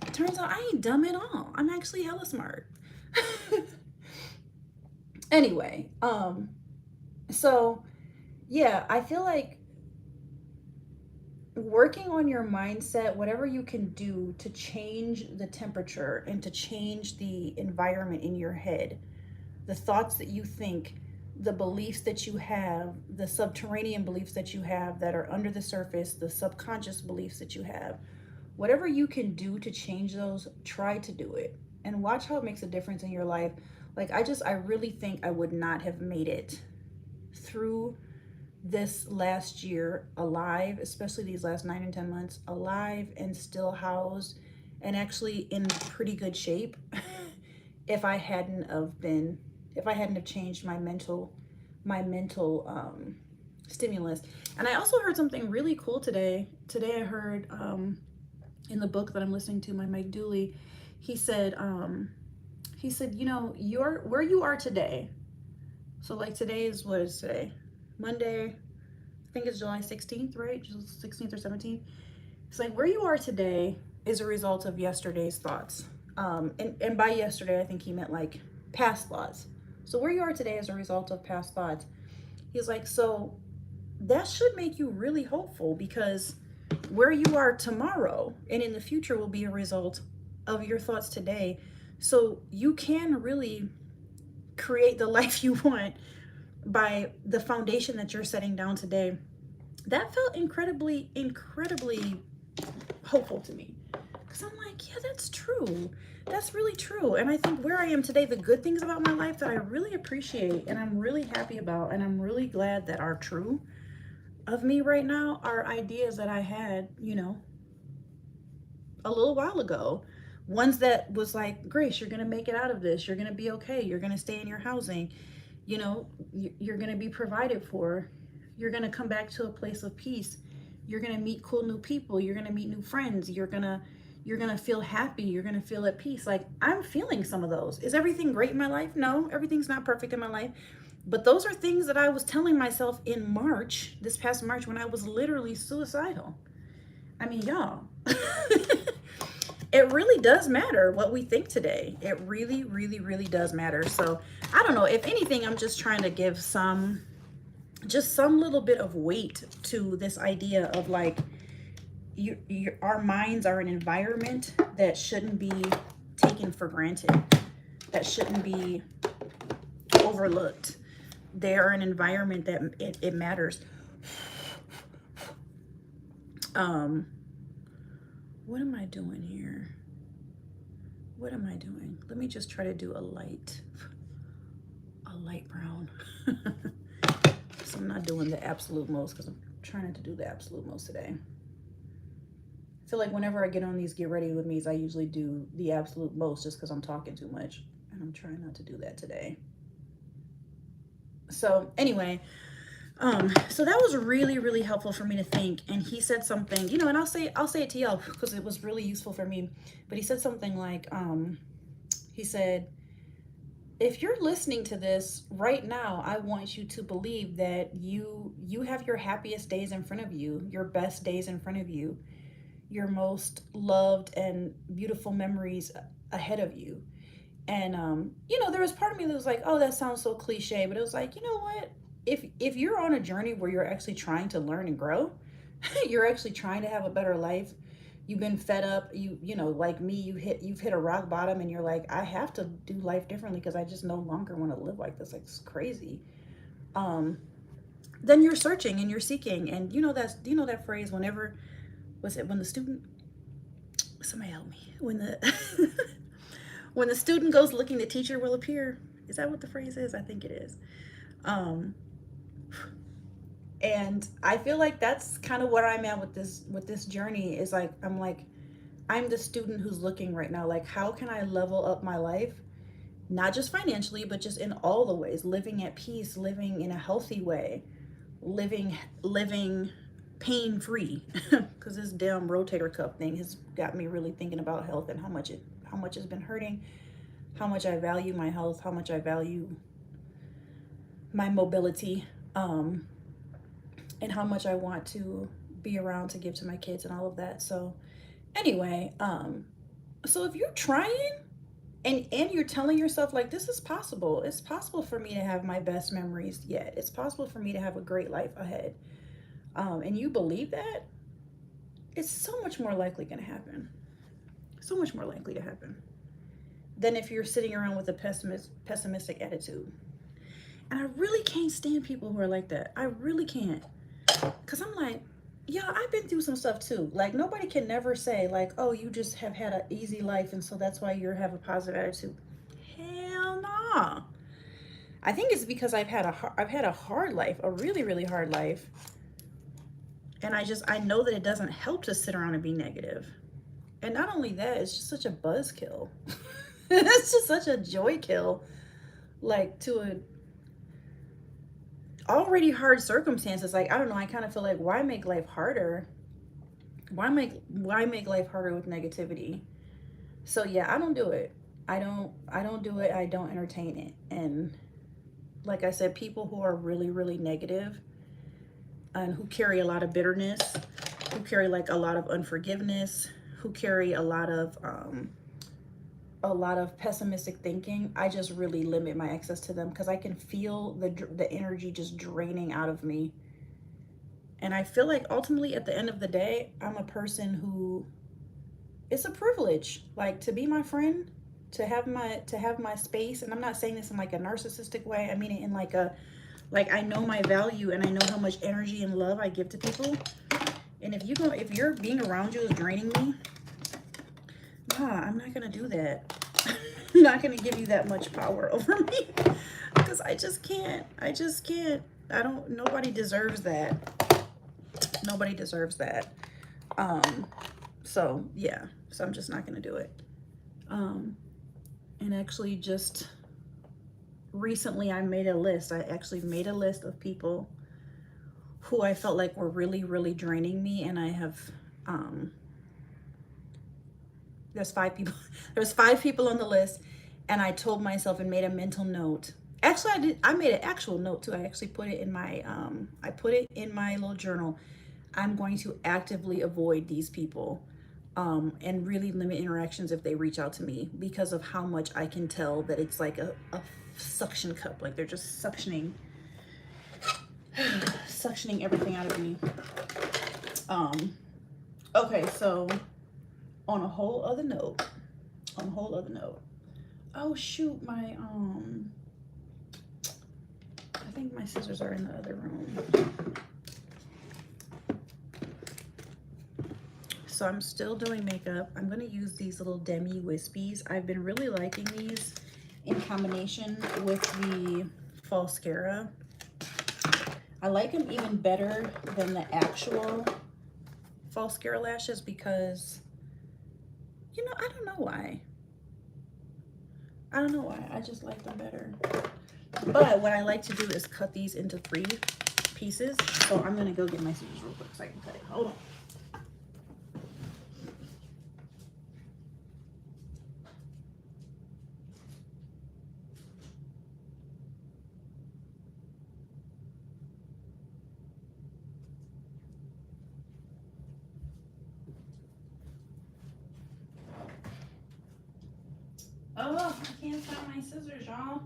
It turns out I ain't dumb at all. I'm actually hella smart. Anyway, so yeah, I feel like working on your mindset, whatever you can do to change the temperature and to change the environment in your head, the thoughts that you think, the beliefs that you have, the subterranean beliefs that you have that are under the surface, the subconscious beliefs that you have, whatever you can do to change those, try to do it and watch how it makes a difference in your life. Like, I really think I would not have made it through this last year alive, especially these last 9 and 10 months, alive and still housed and actually in pretty good shape if I hadn't have changed my mental stimulus. And I also heard something really cool today. Today I heard in the book that I'm listening to, by Mike Dooley, he said, you know, where you are today. So like today is, what is today? Monday, I think it's July 16th, right? 16th or 17th. It's like, where you are today is a result of yesterday's thoughts. And by yesterday, I think he meant like past thoughts. So where you are today is a result of past thoughts. He's like, so that should make you really hopeful, because where you are tomorrow and in the future will be a result of your thoughts today. So you can really create the life you want by the foundation that you're setting down today. That felt incredibly, incredibly hopeful to me, because I'm like, yeah, that's true. That's really true. And I think where I am today, the good things about my life that I really appreciate and I'm really happy about and I'm really glad that are true of me right now, are ideas that I had, you know, a little while ago. Ones that was like, Grace, you're going to make it out of this. You're going to be okay. You're going to stay in your housing. You know, you're going to be provided for. You're going to come back to a place of peace. You're going to meet cool new people. You're going to meet new friends. You're going to feel happy. You're going to feel at peace. Like, I'm feeling some of those. Is everything great in my life? No, everything's not perfect in my life. But those are things that I was telling myself in March, this past March, when I was literally suicidal. I mean, y'all, it really does matter what we think today. It really, really, really does matter. So I don't know, if anything, I'm just trying to give some little bit of weight to this idea of like, our minds are an environment that shouldn't be taken for granted, that shouldn't be overlooked. They are an environment that it matters. What am I doing here? What am I doing? Let me just try to do a light brown. So I'm not doing the absolute most, because I'm trying not to do the absolute most today. I feel like whenever I get on these get ready with me's, I usually do the absolute most just because I'm talking too much, and I'm trying not to do that today. So anyway, so that was really, really helpful for me to think. And he said something, you know, and I'll say it to y'all because it was really useful for me. But he said something like, he said, if you're listening to this right now, I want you to believe that you have your happiest days in front of you, your best days in front of you, your most loved and beautiful memories ahead of you. And you know, there was part of me that was like, oh, that sounds so cliche, but it was like, you know what? If you're on a journey where you're actually trying to learn and grow, you're actually trying to have a better life, you've been fed up, you know, like me, you've hit a rock bottom and you're like, I have to do life differently because I just no longer want to live like this. Like, it's crazy. Then you're searching and you're seeking. And you know that phrase, whenever, when the student, somebody help me, when the when the student goes looking, the teacher will appear. Is that what the phrase is? I think it is. And I feel like that's kind of what I'm at with this journey, is like, I'm the student who's looking right now, like, how can I level up my life? Not just financially, but just in all the ways, living at peace, living in a healthy way, living pain free. Because this damn rotator cuff thing has got me really thinking about health and how much has been hurting, how much I value my health, how much I value my mobility, and how much I want to be around to give to my kids and all of that. So anyway, so if you're trying and you're telling yourself, like, this is possible, it's possible for me to have my best memories yet, it's possible for me to have a great life ahead, and you believe that, it's so much more likely going to happen. So much more likely to happen than if you're sitting around with a pessimistic attitude. And I really can't stand people who are like that. I really can't. Because I'm like, yeah, I've been through some stuff too. Like, nobody can never say, like, oh, you just have had an easy life and so that's why you have a positive attitude. Hell no. I think it's because I've had a hard life, a really, really hard life. And I know that it doesn't help to sit around and be negative. And not only that, it's just such a buzzkill. It's just such a joy kill. Like, to a already hard circumstances. Like, I don't know, I kind of feel like, why make life harder? Why make life harder with negativity? So yeah, I don't do it. I don't do it. I don't entertain it. And like I said, people who are really, really negative and who carry a lot of bitterness, who carry like a lot of unforgiveness, who carry a lot of pessimistic thinking, I just really limit my access to them, because I can feel the energy just draining out of me. And I feel like ultimately at the end of the day, I'm a person who, it's a privilege, like, to be my friend, to have my space. And I'm not saying this in like a narcissistic way. I mean it in like I know my value and I know how much energy and love I give to people. And if you're being around you is draining me, nah, I'm not gonna do that. I'm not gonna give you that much power over me, because I just can't. Nobody deserves that. Nobody deserves that. So yeah, so I'm just not gonna do it. And actually just recently I made a list. I actually made a list of people who I felt like were really, really draining me, and I have there's 5 people. There's 5 people on the list, and I told myself and made a mental note. Actually, I made an actual note too. I actually put it in my little journal. I'm going to actively avoid these people, and really limit interactions if they reach out to me, because of how much I can tell that it's like a suction cup. Like, they're just suctioning everything out of me. Okay, so on a whole other note, oh shoot, my I think my scissors are in the other room. So I'm still doing makeup. I'm gonna use these little demi wispies. I've been really liking these in combination with the falscara. I like them even better than the actual falscara lashes, because, you know, I don't know why. I just like them better. But what I like to do is cut these into 3 pieces. So I'm gonna go get my scissors real quick so I can cut it. Hold on. Oh, I can't find my scissors, y'all.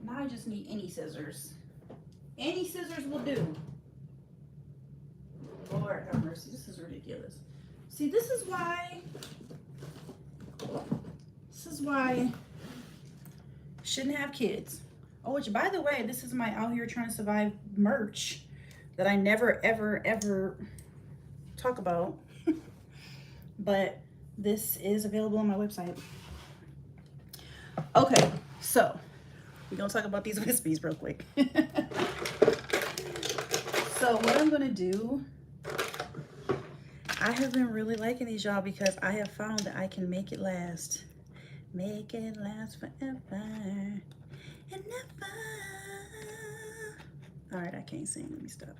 Now I just need any scissors. Any scissors will do. Lord have mercy, this is ridiculous. See, this is why shouldn't have kids. Oh, which, by the way, this is my Out Here Trying to Survive merch that I never, ever, ever talk about. But this is available on my website. Okay, so we're gonna talk about these wispies real quick. So what I'm gonna do, I have been really liking these, y'all, because I have found that I can make it last. Make it last forever and never. All right, I can't sing. Let me stop.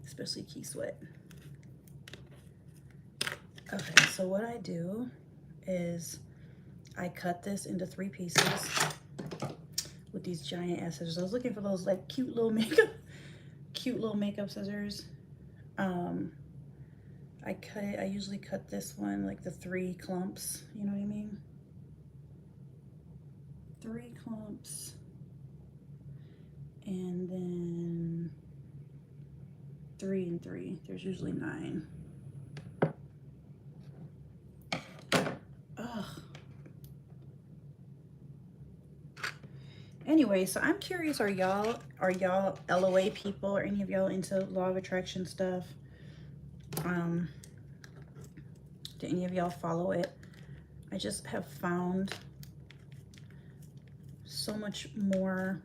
Especially Key Sweat. Okay, so what I do is I cut this into 3 pieces with these giant ass scissors. I was looking for those like cute little makeup scissors. I cut it, I usually cut this one like the 3 clumps, you know what I mean? 3 clumps. And then 3 and 3. There's usually 9. Ugh. Anyway, so I'm curious, are y'all LOA people, or any of y'all into law of attraction stuff? Do any of y'all follow it? I just have found so much more.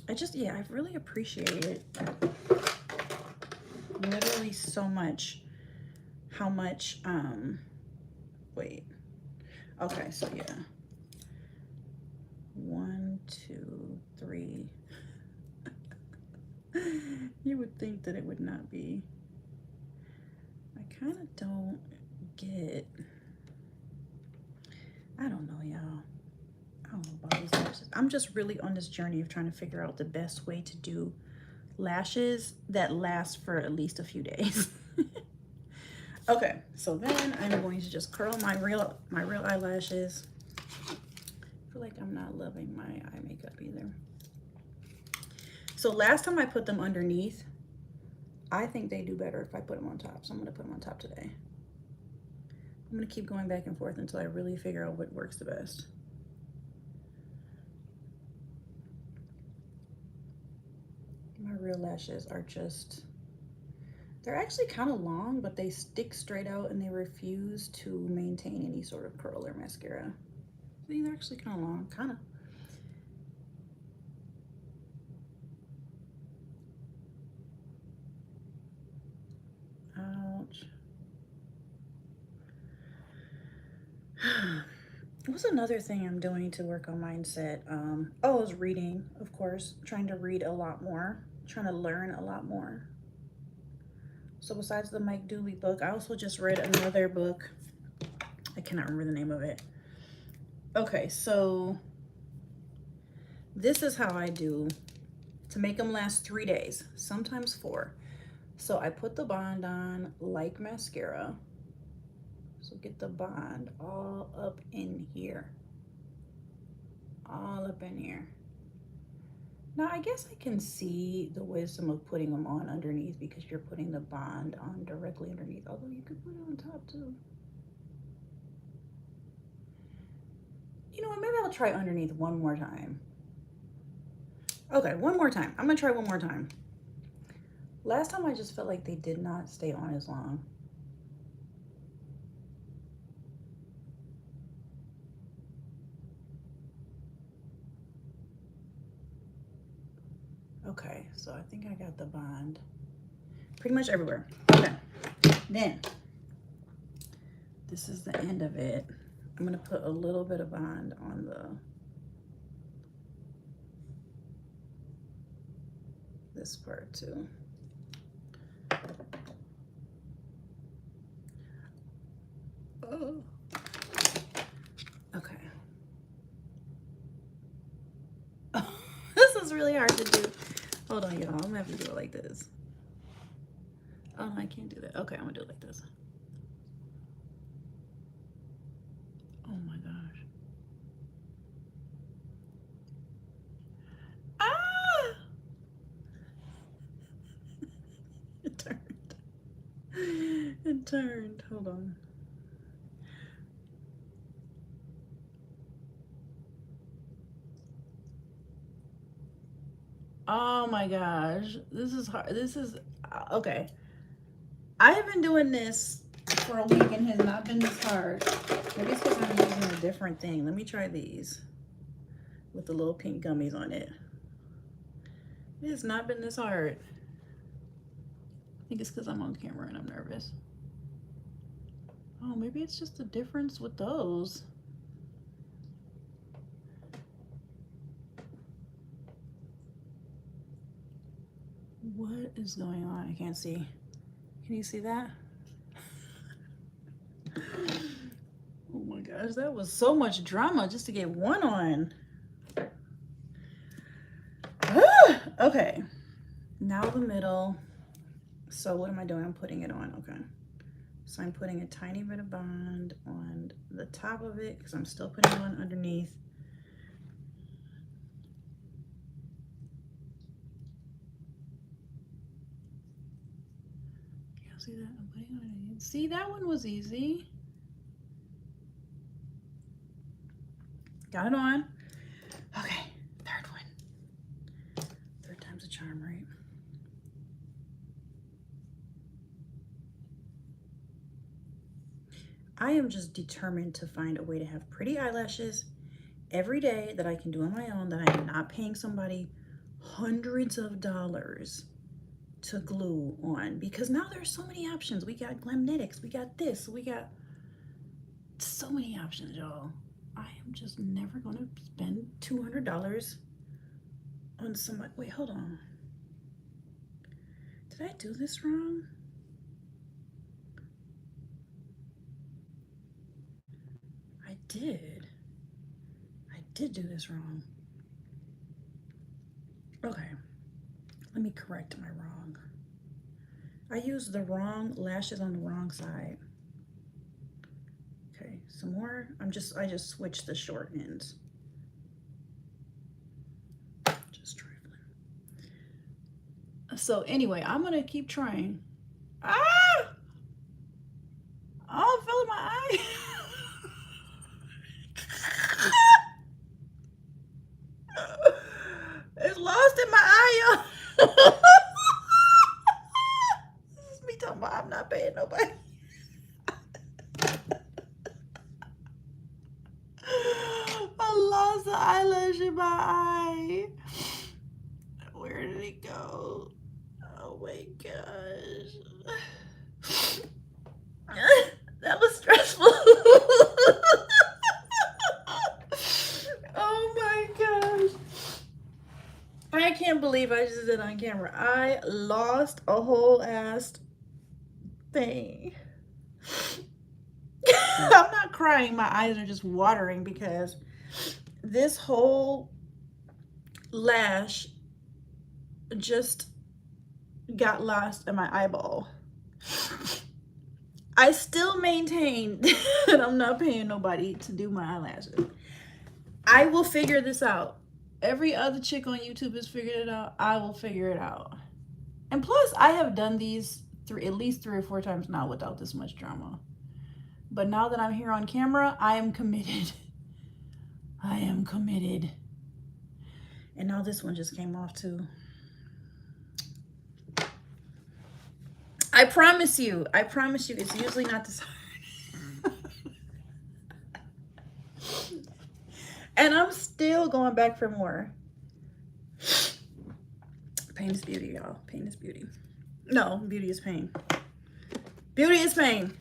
I've really appreciated it. Literally so much. How much, wait. Okay, so yeah. 1, 2, 3. You would think that it would not be. I kind of don't get, I don't know, y'all. I don't know about these lashes. I'm just really on this journey of trying to figure out the best way to do lashes that last for at least a few days. Okay, so then I'm going to just curl my real eyelashes. I feel like I'm not loving my eye makeup either. So last time I put them underneath, I think they do better if I put them on top. So I'm gonna put them on top today. I'm gonna keep going back and forth until I really figure out what works the best. My real lashes are just, they're actually kind of long, but they stick straight out and they refuse to maintain any sort of curl or mascara. See, they're actually kind of long, kind of. Ouch. What's another thing I'm doing to work on mindset? Oh, is reading, of course. Trying to read a lot more. Trying to learn a lot more. So besides the Mike Dooley book, I also just read another book. I cannot remember the name of it. Okay, so this is how I do to make them last 3 days, sometimes 4. So I put the bond on like mascara. So get the bond all up in here. All up in here. Now, I guess I can see the wisdom of putting them on underneath because you're putting the bond on directly underneath, although you could put it on top too. You know what, maybe I'll try underneath one more time. Okay, one more time. I'm gonna try one more time. Last time I just felt like they did not stay on as long. Okay, so I think I got the bond pretty much everywhere. Okay, then this is the end of it. I'm gonna put a little bit of bond on this part too. Oh. Okay. Oh, this is really hard to do. Hold on, y'all. I'm gonna have to do it like this. Oh, no, I can't do that. Okay, I'm gonna do it like this. Oh my gosh. Ah! It turned. It turned. Hold on. Oh my gosh. This is hard. This is okay. I have been doing this for a week and has not been this hard. Maybe it's because I'm using a different thing. Let me try these with the little pink gummies on it. It has not been this hard. I think it's because I'm on camera and I'm nervous. Oh, maybe it's just the difference with those. What is going on? I can't see. Can you see that? Oh my gosh, that was so much drama just to get one on. Okay, now the middle. So what am I doing? I'm putting it on. Okay, so I'm putting a tiny bit of bond on the top of it because I'm still putting one underneath. You see that? I'm putting it underneath. See, that one was easy. Got it on. Okay, third one. Third time's a charm, right? I am just determined to find a way to have pretty eyelashes every day that I can do on my own, that I am not paying somebody hundreds of dollars to glue on, because now there's so many options. We got Glamnetics, we got this, we got so many options, y'all. I am just never gonna spend $200 on somebody. Wait, hold on. Did I do this wrong? I did do this wrong. Okay, let me correct my wrong. I used the wrong lashes on the wrong side. Okay, some more. I just switched the short ends. Just trifling. So anyway, I'm gonna keep trying. Ah! Oh, I'm feeling my eye. It's lost in my eye. This is me talking about I'm not paying nobody. I lost the eyelash in my eye. Where did it go? Oh my gosh. That was stressful. Oh my gosh. I can't believe I just did it on camera. I lost a whole ass thing. I'm not crying. My eyes are just watering because this whole lash just got lost in my eyeball. I still maintain that I'm not paying nobody to do my eyelashes. I will figure this out. Every other chick on YouTube has figured it out. I will figure it out. And plus, I have done these at least 3 or 4 times now without this much drama. But now that I'm here on camera, I am committed. I am committed. And now this one just came off too. I promise you, it's usually not this hard. And I'm still going back for more. Pain is beauty, y'all. Pain is beauty. No, beauty is pain. Beauty is pain.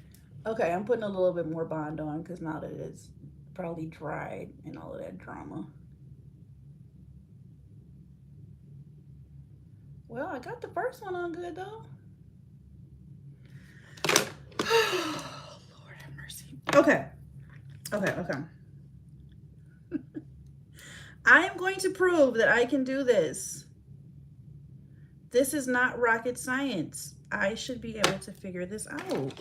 Okay, I'm putting a little bit more bond on because now that it's probably dried and all of that drama. Well, I got the first one on good though. Lord have mercy. Okay. I am going to prove that I can do this. This is not rocket science. I should be able to figure this out.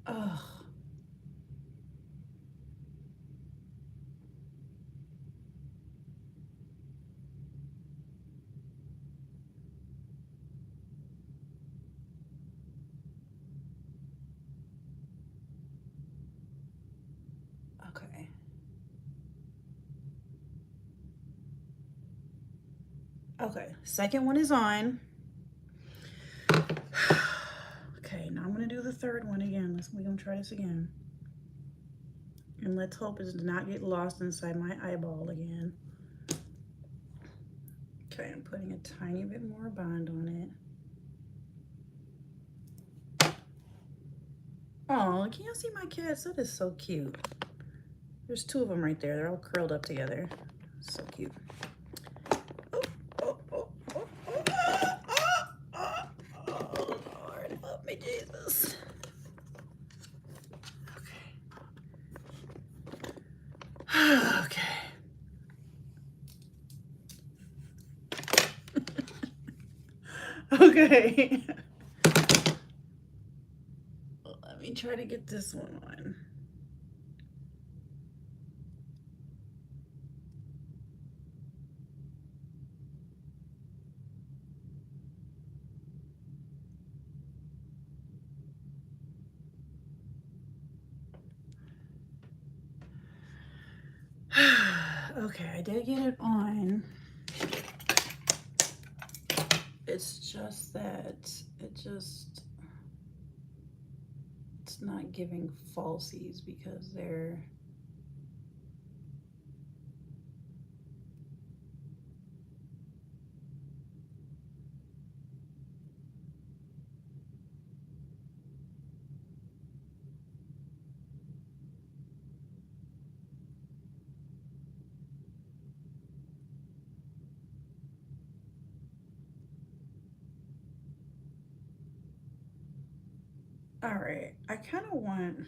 Ugh. Okay. Okay, second one is on. Okay, now I'm gonna do the third one again. We're gonna try this again. And let's hope it does not get lost inside my eyeball again. Okay, I'm putting a tiny bit more bond on it. Oh, can you see my cats? That is so cute. There's two of them right there. They're all curled up together. So cute. Oh, oh, oh, oh, oh, oh, oh, Lord, help me, Jesus. Okay. Okay. Let me try to get this one on. Okay, I did get it on. It's just that it's not giving falsies because they're all right. I kind of want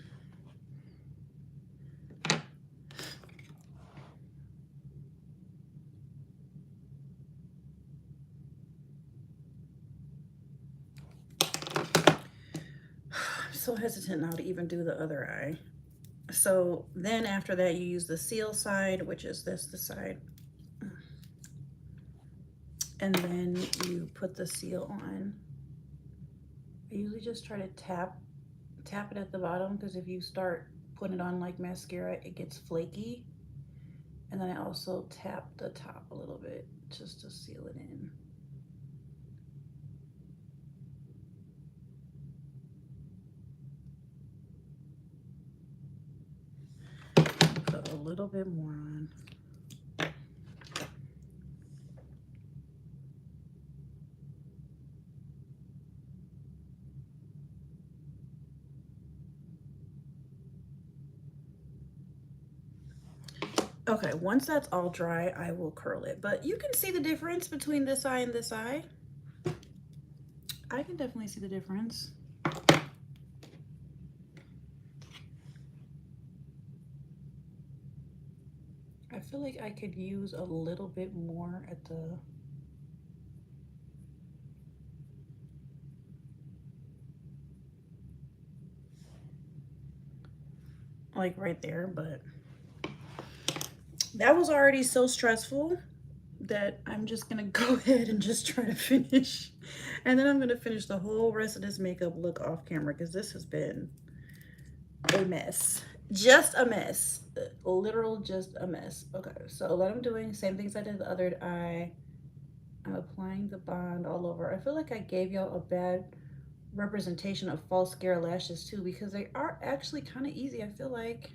I'm so hesitant now to even do the other eye. So then after that, you use the seal side, which is the side. And then you put the seal on. I usually just try to tap it at the bottom, because if you start putting it on like mascara, it gets flaky. And then I also tap the top a little bit just to seal it in. Put a little bit more on. Okay, once that's all dry, I will curl it. But you can see the difference between this eye and this eye. I can definitely see the difference. I feel like I could use a little bit more at the like right there, but that was already so stressful that I'm just gonna go ahead and just try to finish. And then I'm gonna finish the whole rest of this makeup look off camera, because this has been a mess. Just a mess. Literal just a mess. Okay, so what I'm doing, same things I did the other eye. I'm applying the bond all over. I feel like I gave y'all a bad representation of false scare lashes too, because they are actually kind of easy, I feel like.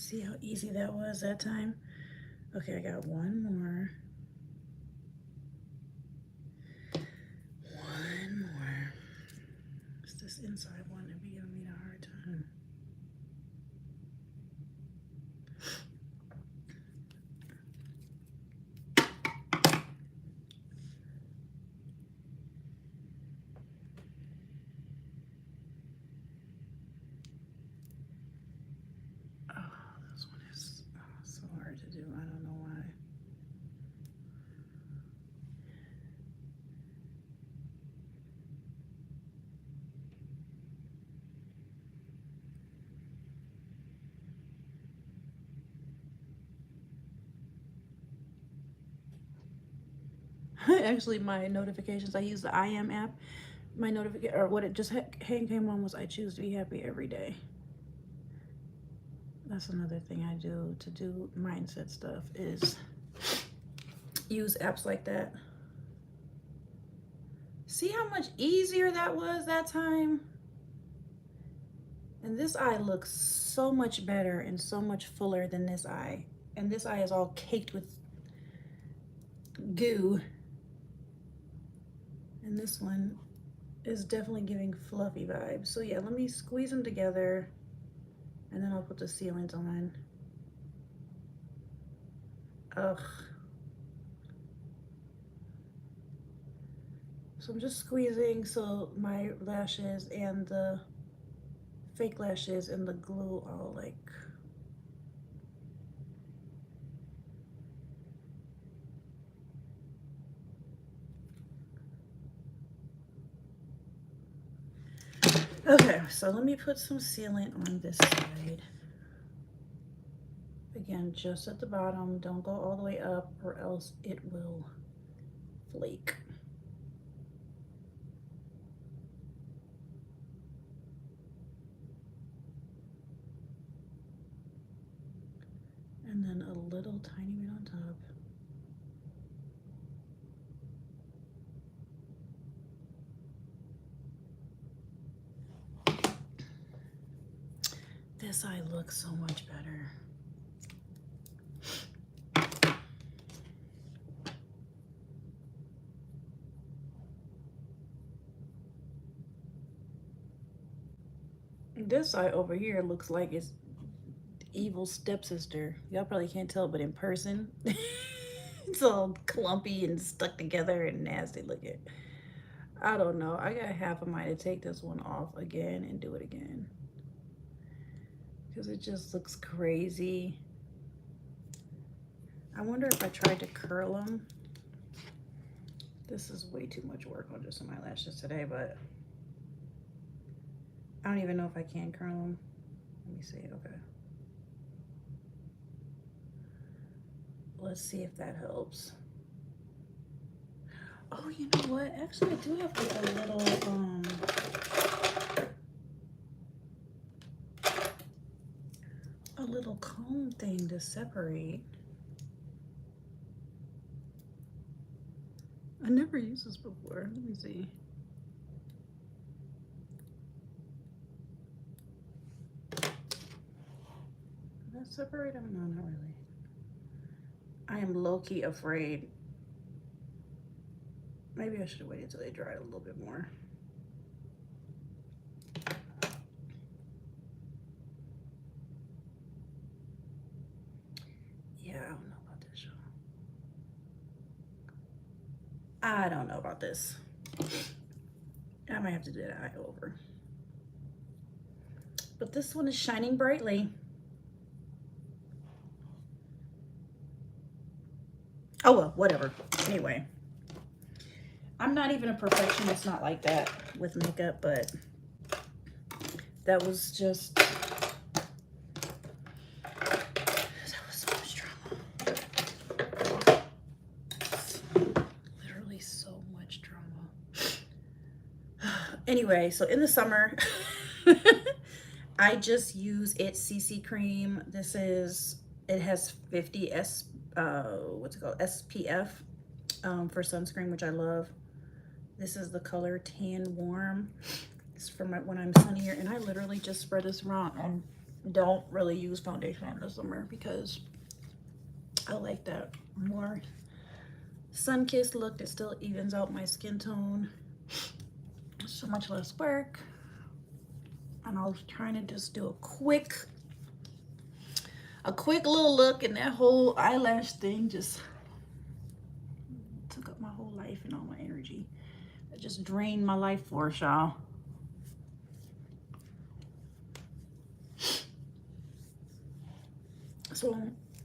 See how easy that was that time? Okay, I got one more. One more. It's this inside one to be giving me a hard time. This one is so hard to do. I don't know why. Actually, my notifications, I use the IM app. My notification, or what it just came on was I choose to be happy every day. That's another thing I do to do mindset stuff, is use apps like that. See how much easier that was that time? And this eye looks so much better and so much fuller than this eye. And this eye is all caked with goo. And this one is definitely giving fluffy vibes. So yeah, let me squeeze them together and then I'll put the ceilings on. Ugh. So I'm just squeezing so my lashes and the fake lashes and the glue all like okay, so let me put some sealant on this side. Again, just at the bottom, don't go all the way up or else it will flake. And then a little tiny bit on top. This eye looks so much better. This eye over here looks like it's evil stepsister. Y'all probably can't tell, but in person, it's all clumpy and stuck together and nasty looking. I don't know. I got half of mine to take this one off again and do it again, because it just looks crazy. I wonder if I tried to curl them. This is way too much work on just my lashes today, but I don't even know if I can curl them. Let me see. Okay. Let's see if that helps. Oh, you know what? Actually, I do have like a little comb thing to separate. I never used this before. Let me see. Did that separate them? No, not really. I am low-key afraid. Maybe I should have waited till they dried a little bit more. Yeah, I don't know about this, y'all. I don't know about this. I might have to do that eye over. But this one is shining brightly. Oh well, whatever. Anyway, I'm not even a perfectionist, not like that with makeup, but that was just, that was so much drama. Literally so much drama. Anyway, so in the summer, I just use It's CC cream. This is, it has 50 what's it called, SPF for sunscreen, which I love. This is the color Tan Warm. It's for when I'm sunnier, and I literally just spread this around on don't really use foundation in the summer because I like that more sun-kissed look that still evens out my skin tone. So much less work. And I was trying to just do a quick little look, and that whole eyelash thing just took up my whole life and all my energy. It just drained my life force, y'all. So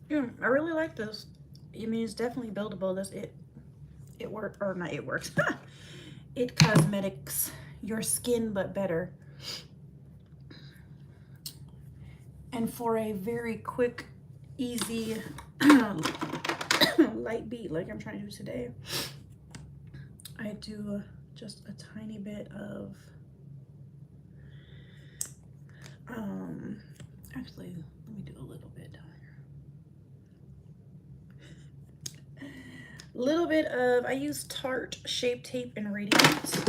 yeah, I really like this. I mean, it's definitely buildable. It works, or not it works. It cosmetics your skin, but better. And for a very quick, easy, light beat like I'm trying to do today, I do just a tiny bit of, actually, let me do a little bit down here. Little bit of, I use Tarte Shape Tape and Radiance.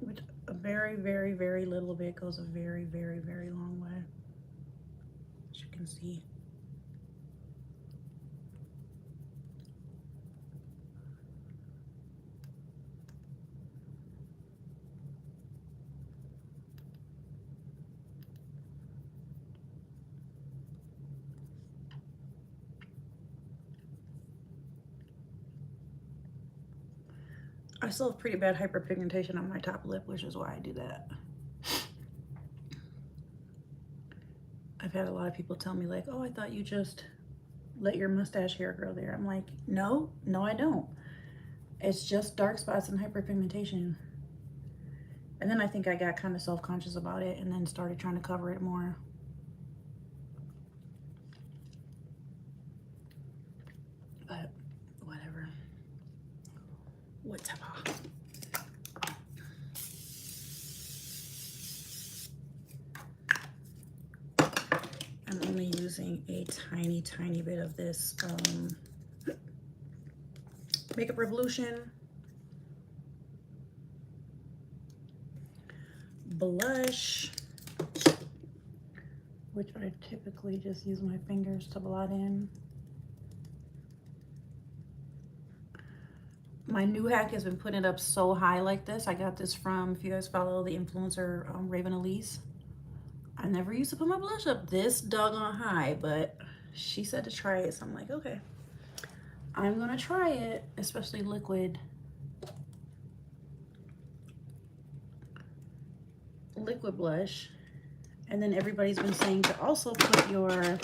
With a very, very, very little bit goes a very, very, very long way, as you can see. I still have pretty bad hyperpigmentation on my top lip, which is why I do that. I've had a lot of people tell me like, oh, I thought you just let your mustache hair grow there. I'm like, no, I don't. It's just dark spots and hyperpigmentation. And then I think I got kind of self-conscious about it and then started trying to cover it more. But whatever. Whatever. I'm only using a tiny, tiny bit of this Makeup Revolution blush, which I typically just use my fingers to blot in. My new hack has been putting it up so high like this. I got this from, if you guys follow the influencer Raven Elise. I never used to put my blush up this doggone high, but she said to try it, so I'm like, okay, I'm gonna try it, especially liquid blush. And then everybody's been saying to also put your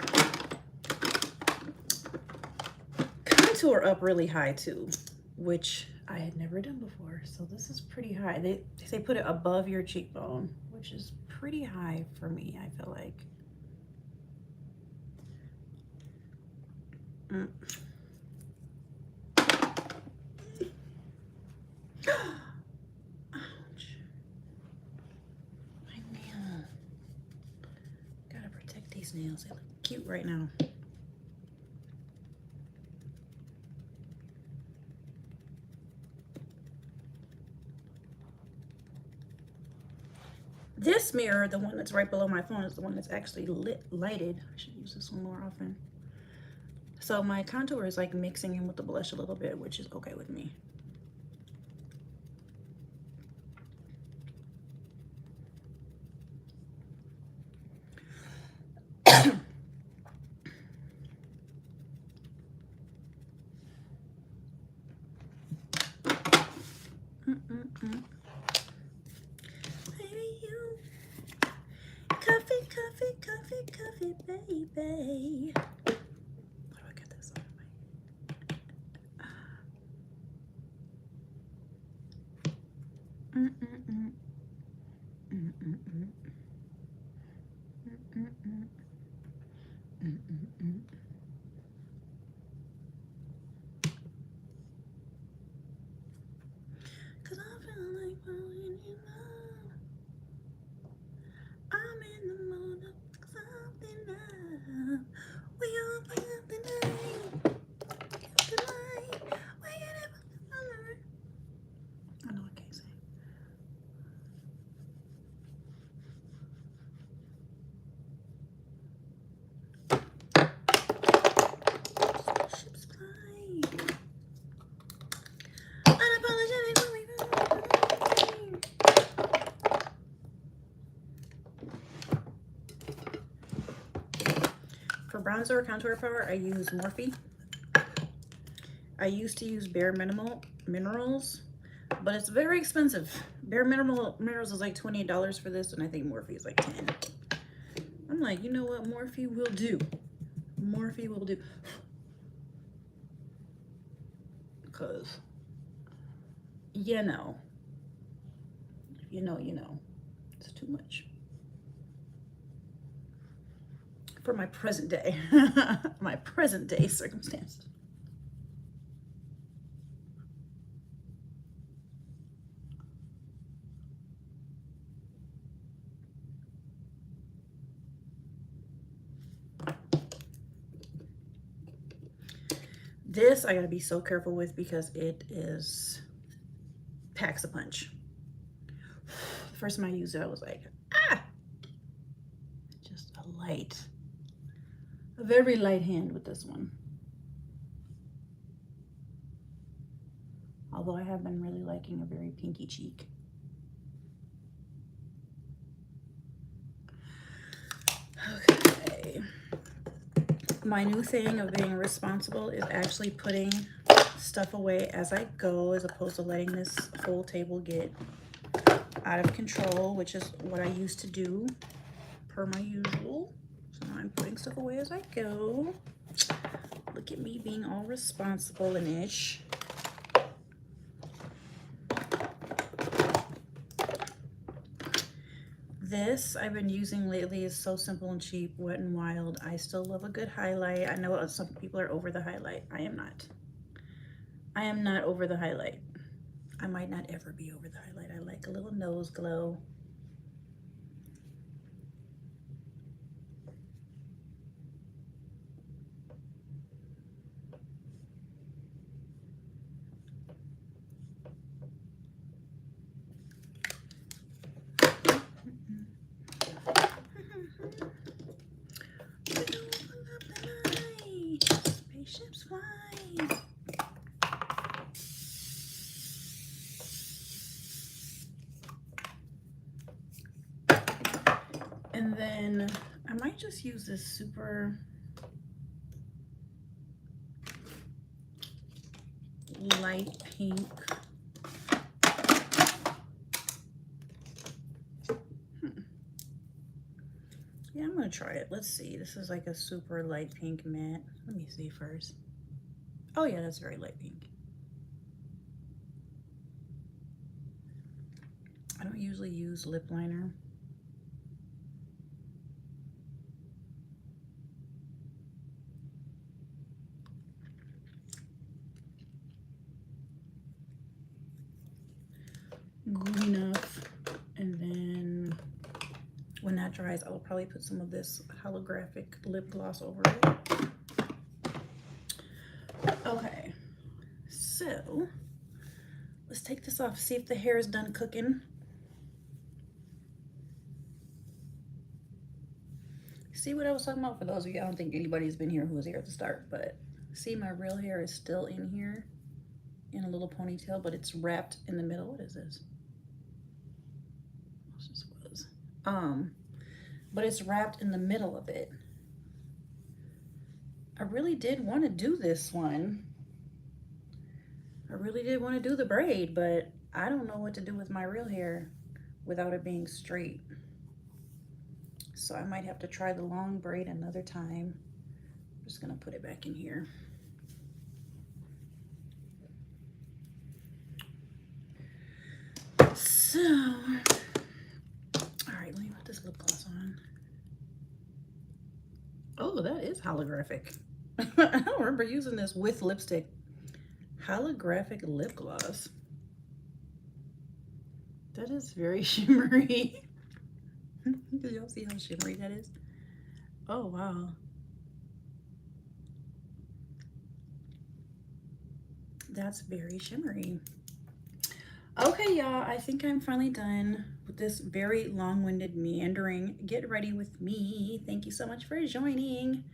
contour up really high too, which I had never done before. So this is pretty high. They say put it above your cheekbone, which is pretty high for me, I feel like. Ouch. My nail. Gotta protect these nails. They look cute right now. This mirror, the one that's right below my phone, is the one that's actually lighted. I should use this one more often. So my contour is like mixing in with the blush a little bit, which is okay with me. Coffee, baby. How do I get this out of Cause I feel like falling in love. I'm in the mood of something now. We all put the night. I know I can't sing. For bronzer or contour powder, I use Morphe. I used to use Bare Minerals, but it's very expensive. Bare Minerals is like $28 for this, and I think Morphe is like $10. I'm like, you know what? Morphe will do. Morphe will do. Because, you know. It's too much. For my present day. My present day circumstances. This I gotta be so careful with because it packs a punch. The first time I used it, I was like, ah! Just a very light hand with this one. Although I have been really liking a very pinky cheek. Okay. My new thing of being responsible is actually putting stuff away as I go, as opposed to letting this whole table get out of control, which is what I used to do per my usual. So now I'm putting stuff away as I go. Look at me being all responsible and ish. This I've been using lately is So Simple and Cheap, Wet n Wild. I still love a good highlight. I know some people are over the highlight. I am not. I am not over the highlight. I might not ever be over the highlight. I like a little nose glow. Spaceships fly. And then I might just use this super light pink. Yeah, I'm gonna try it. Let's see. This is like a super light pink matte. Let me see first. Oh yeah, that's very light pink. I don't usually use lip liner. Good enough. And then when that dries, I will probably put some of this holographic lip gloss over it. Okay, so let's take this off, see if the hair is done cooking. See what I was talking about? For those of you, I don't think anybody's been here who was here at the start, but see, my real hair is still in here in a little ponytail, but it's wrapped in the middle. What is this? But it's wrapped in the middle of it. I really did want to do this one. I really did want to do the braid, but I don't know what to do with my real hair without it being straight. So I might have to try the long braid another time. I'm just gonna put it back in here. So, all right, let me put this lip gloss on. Oh, that is holographic. I don't remember using this with lipstick. Holographic lip gloss. That is very shimmery. Did y'all see how shimmery that is? Oh, wow. That's very shimmery. Okay, y'all, I think I'm finally done with this very long-winded meandering. Get ready with me. Thank you so much for joining.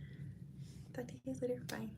Talk to you guys later. Bye.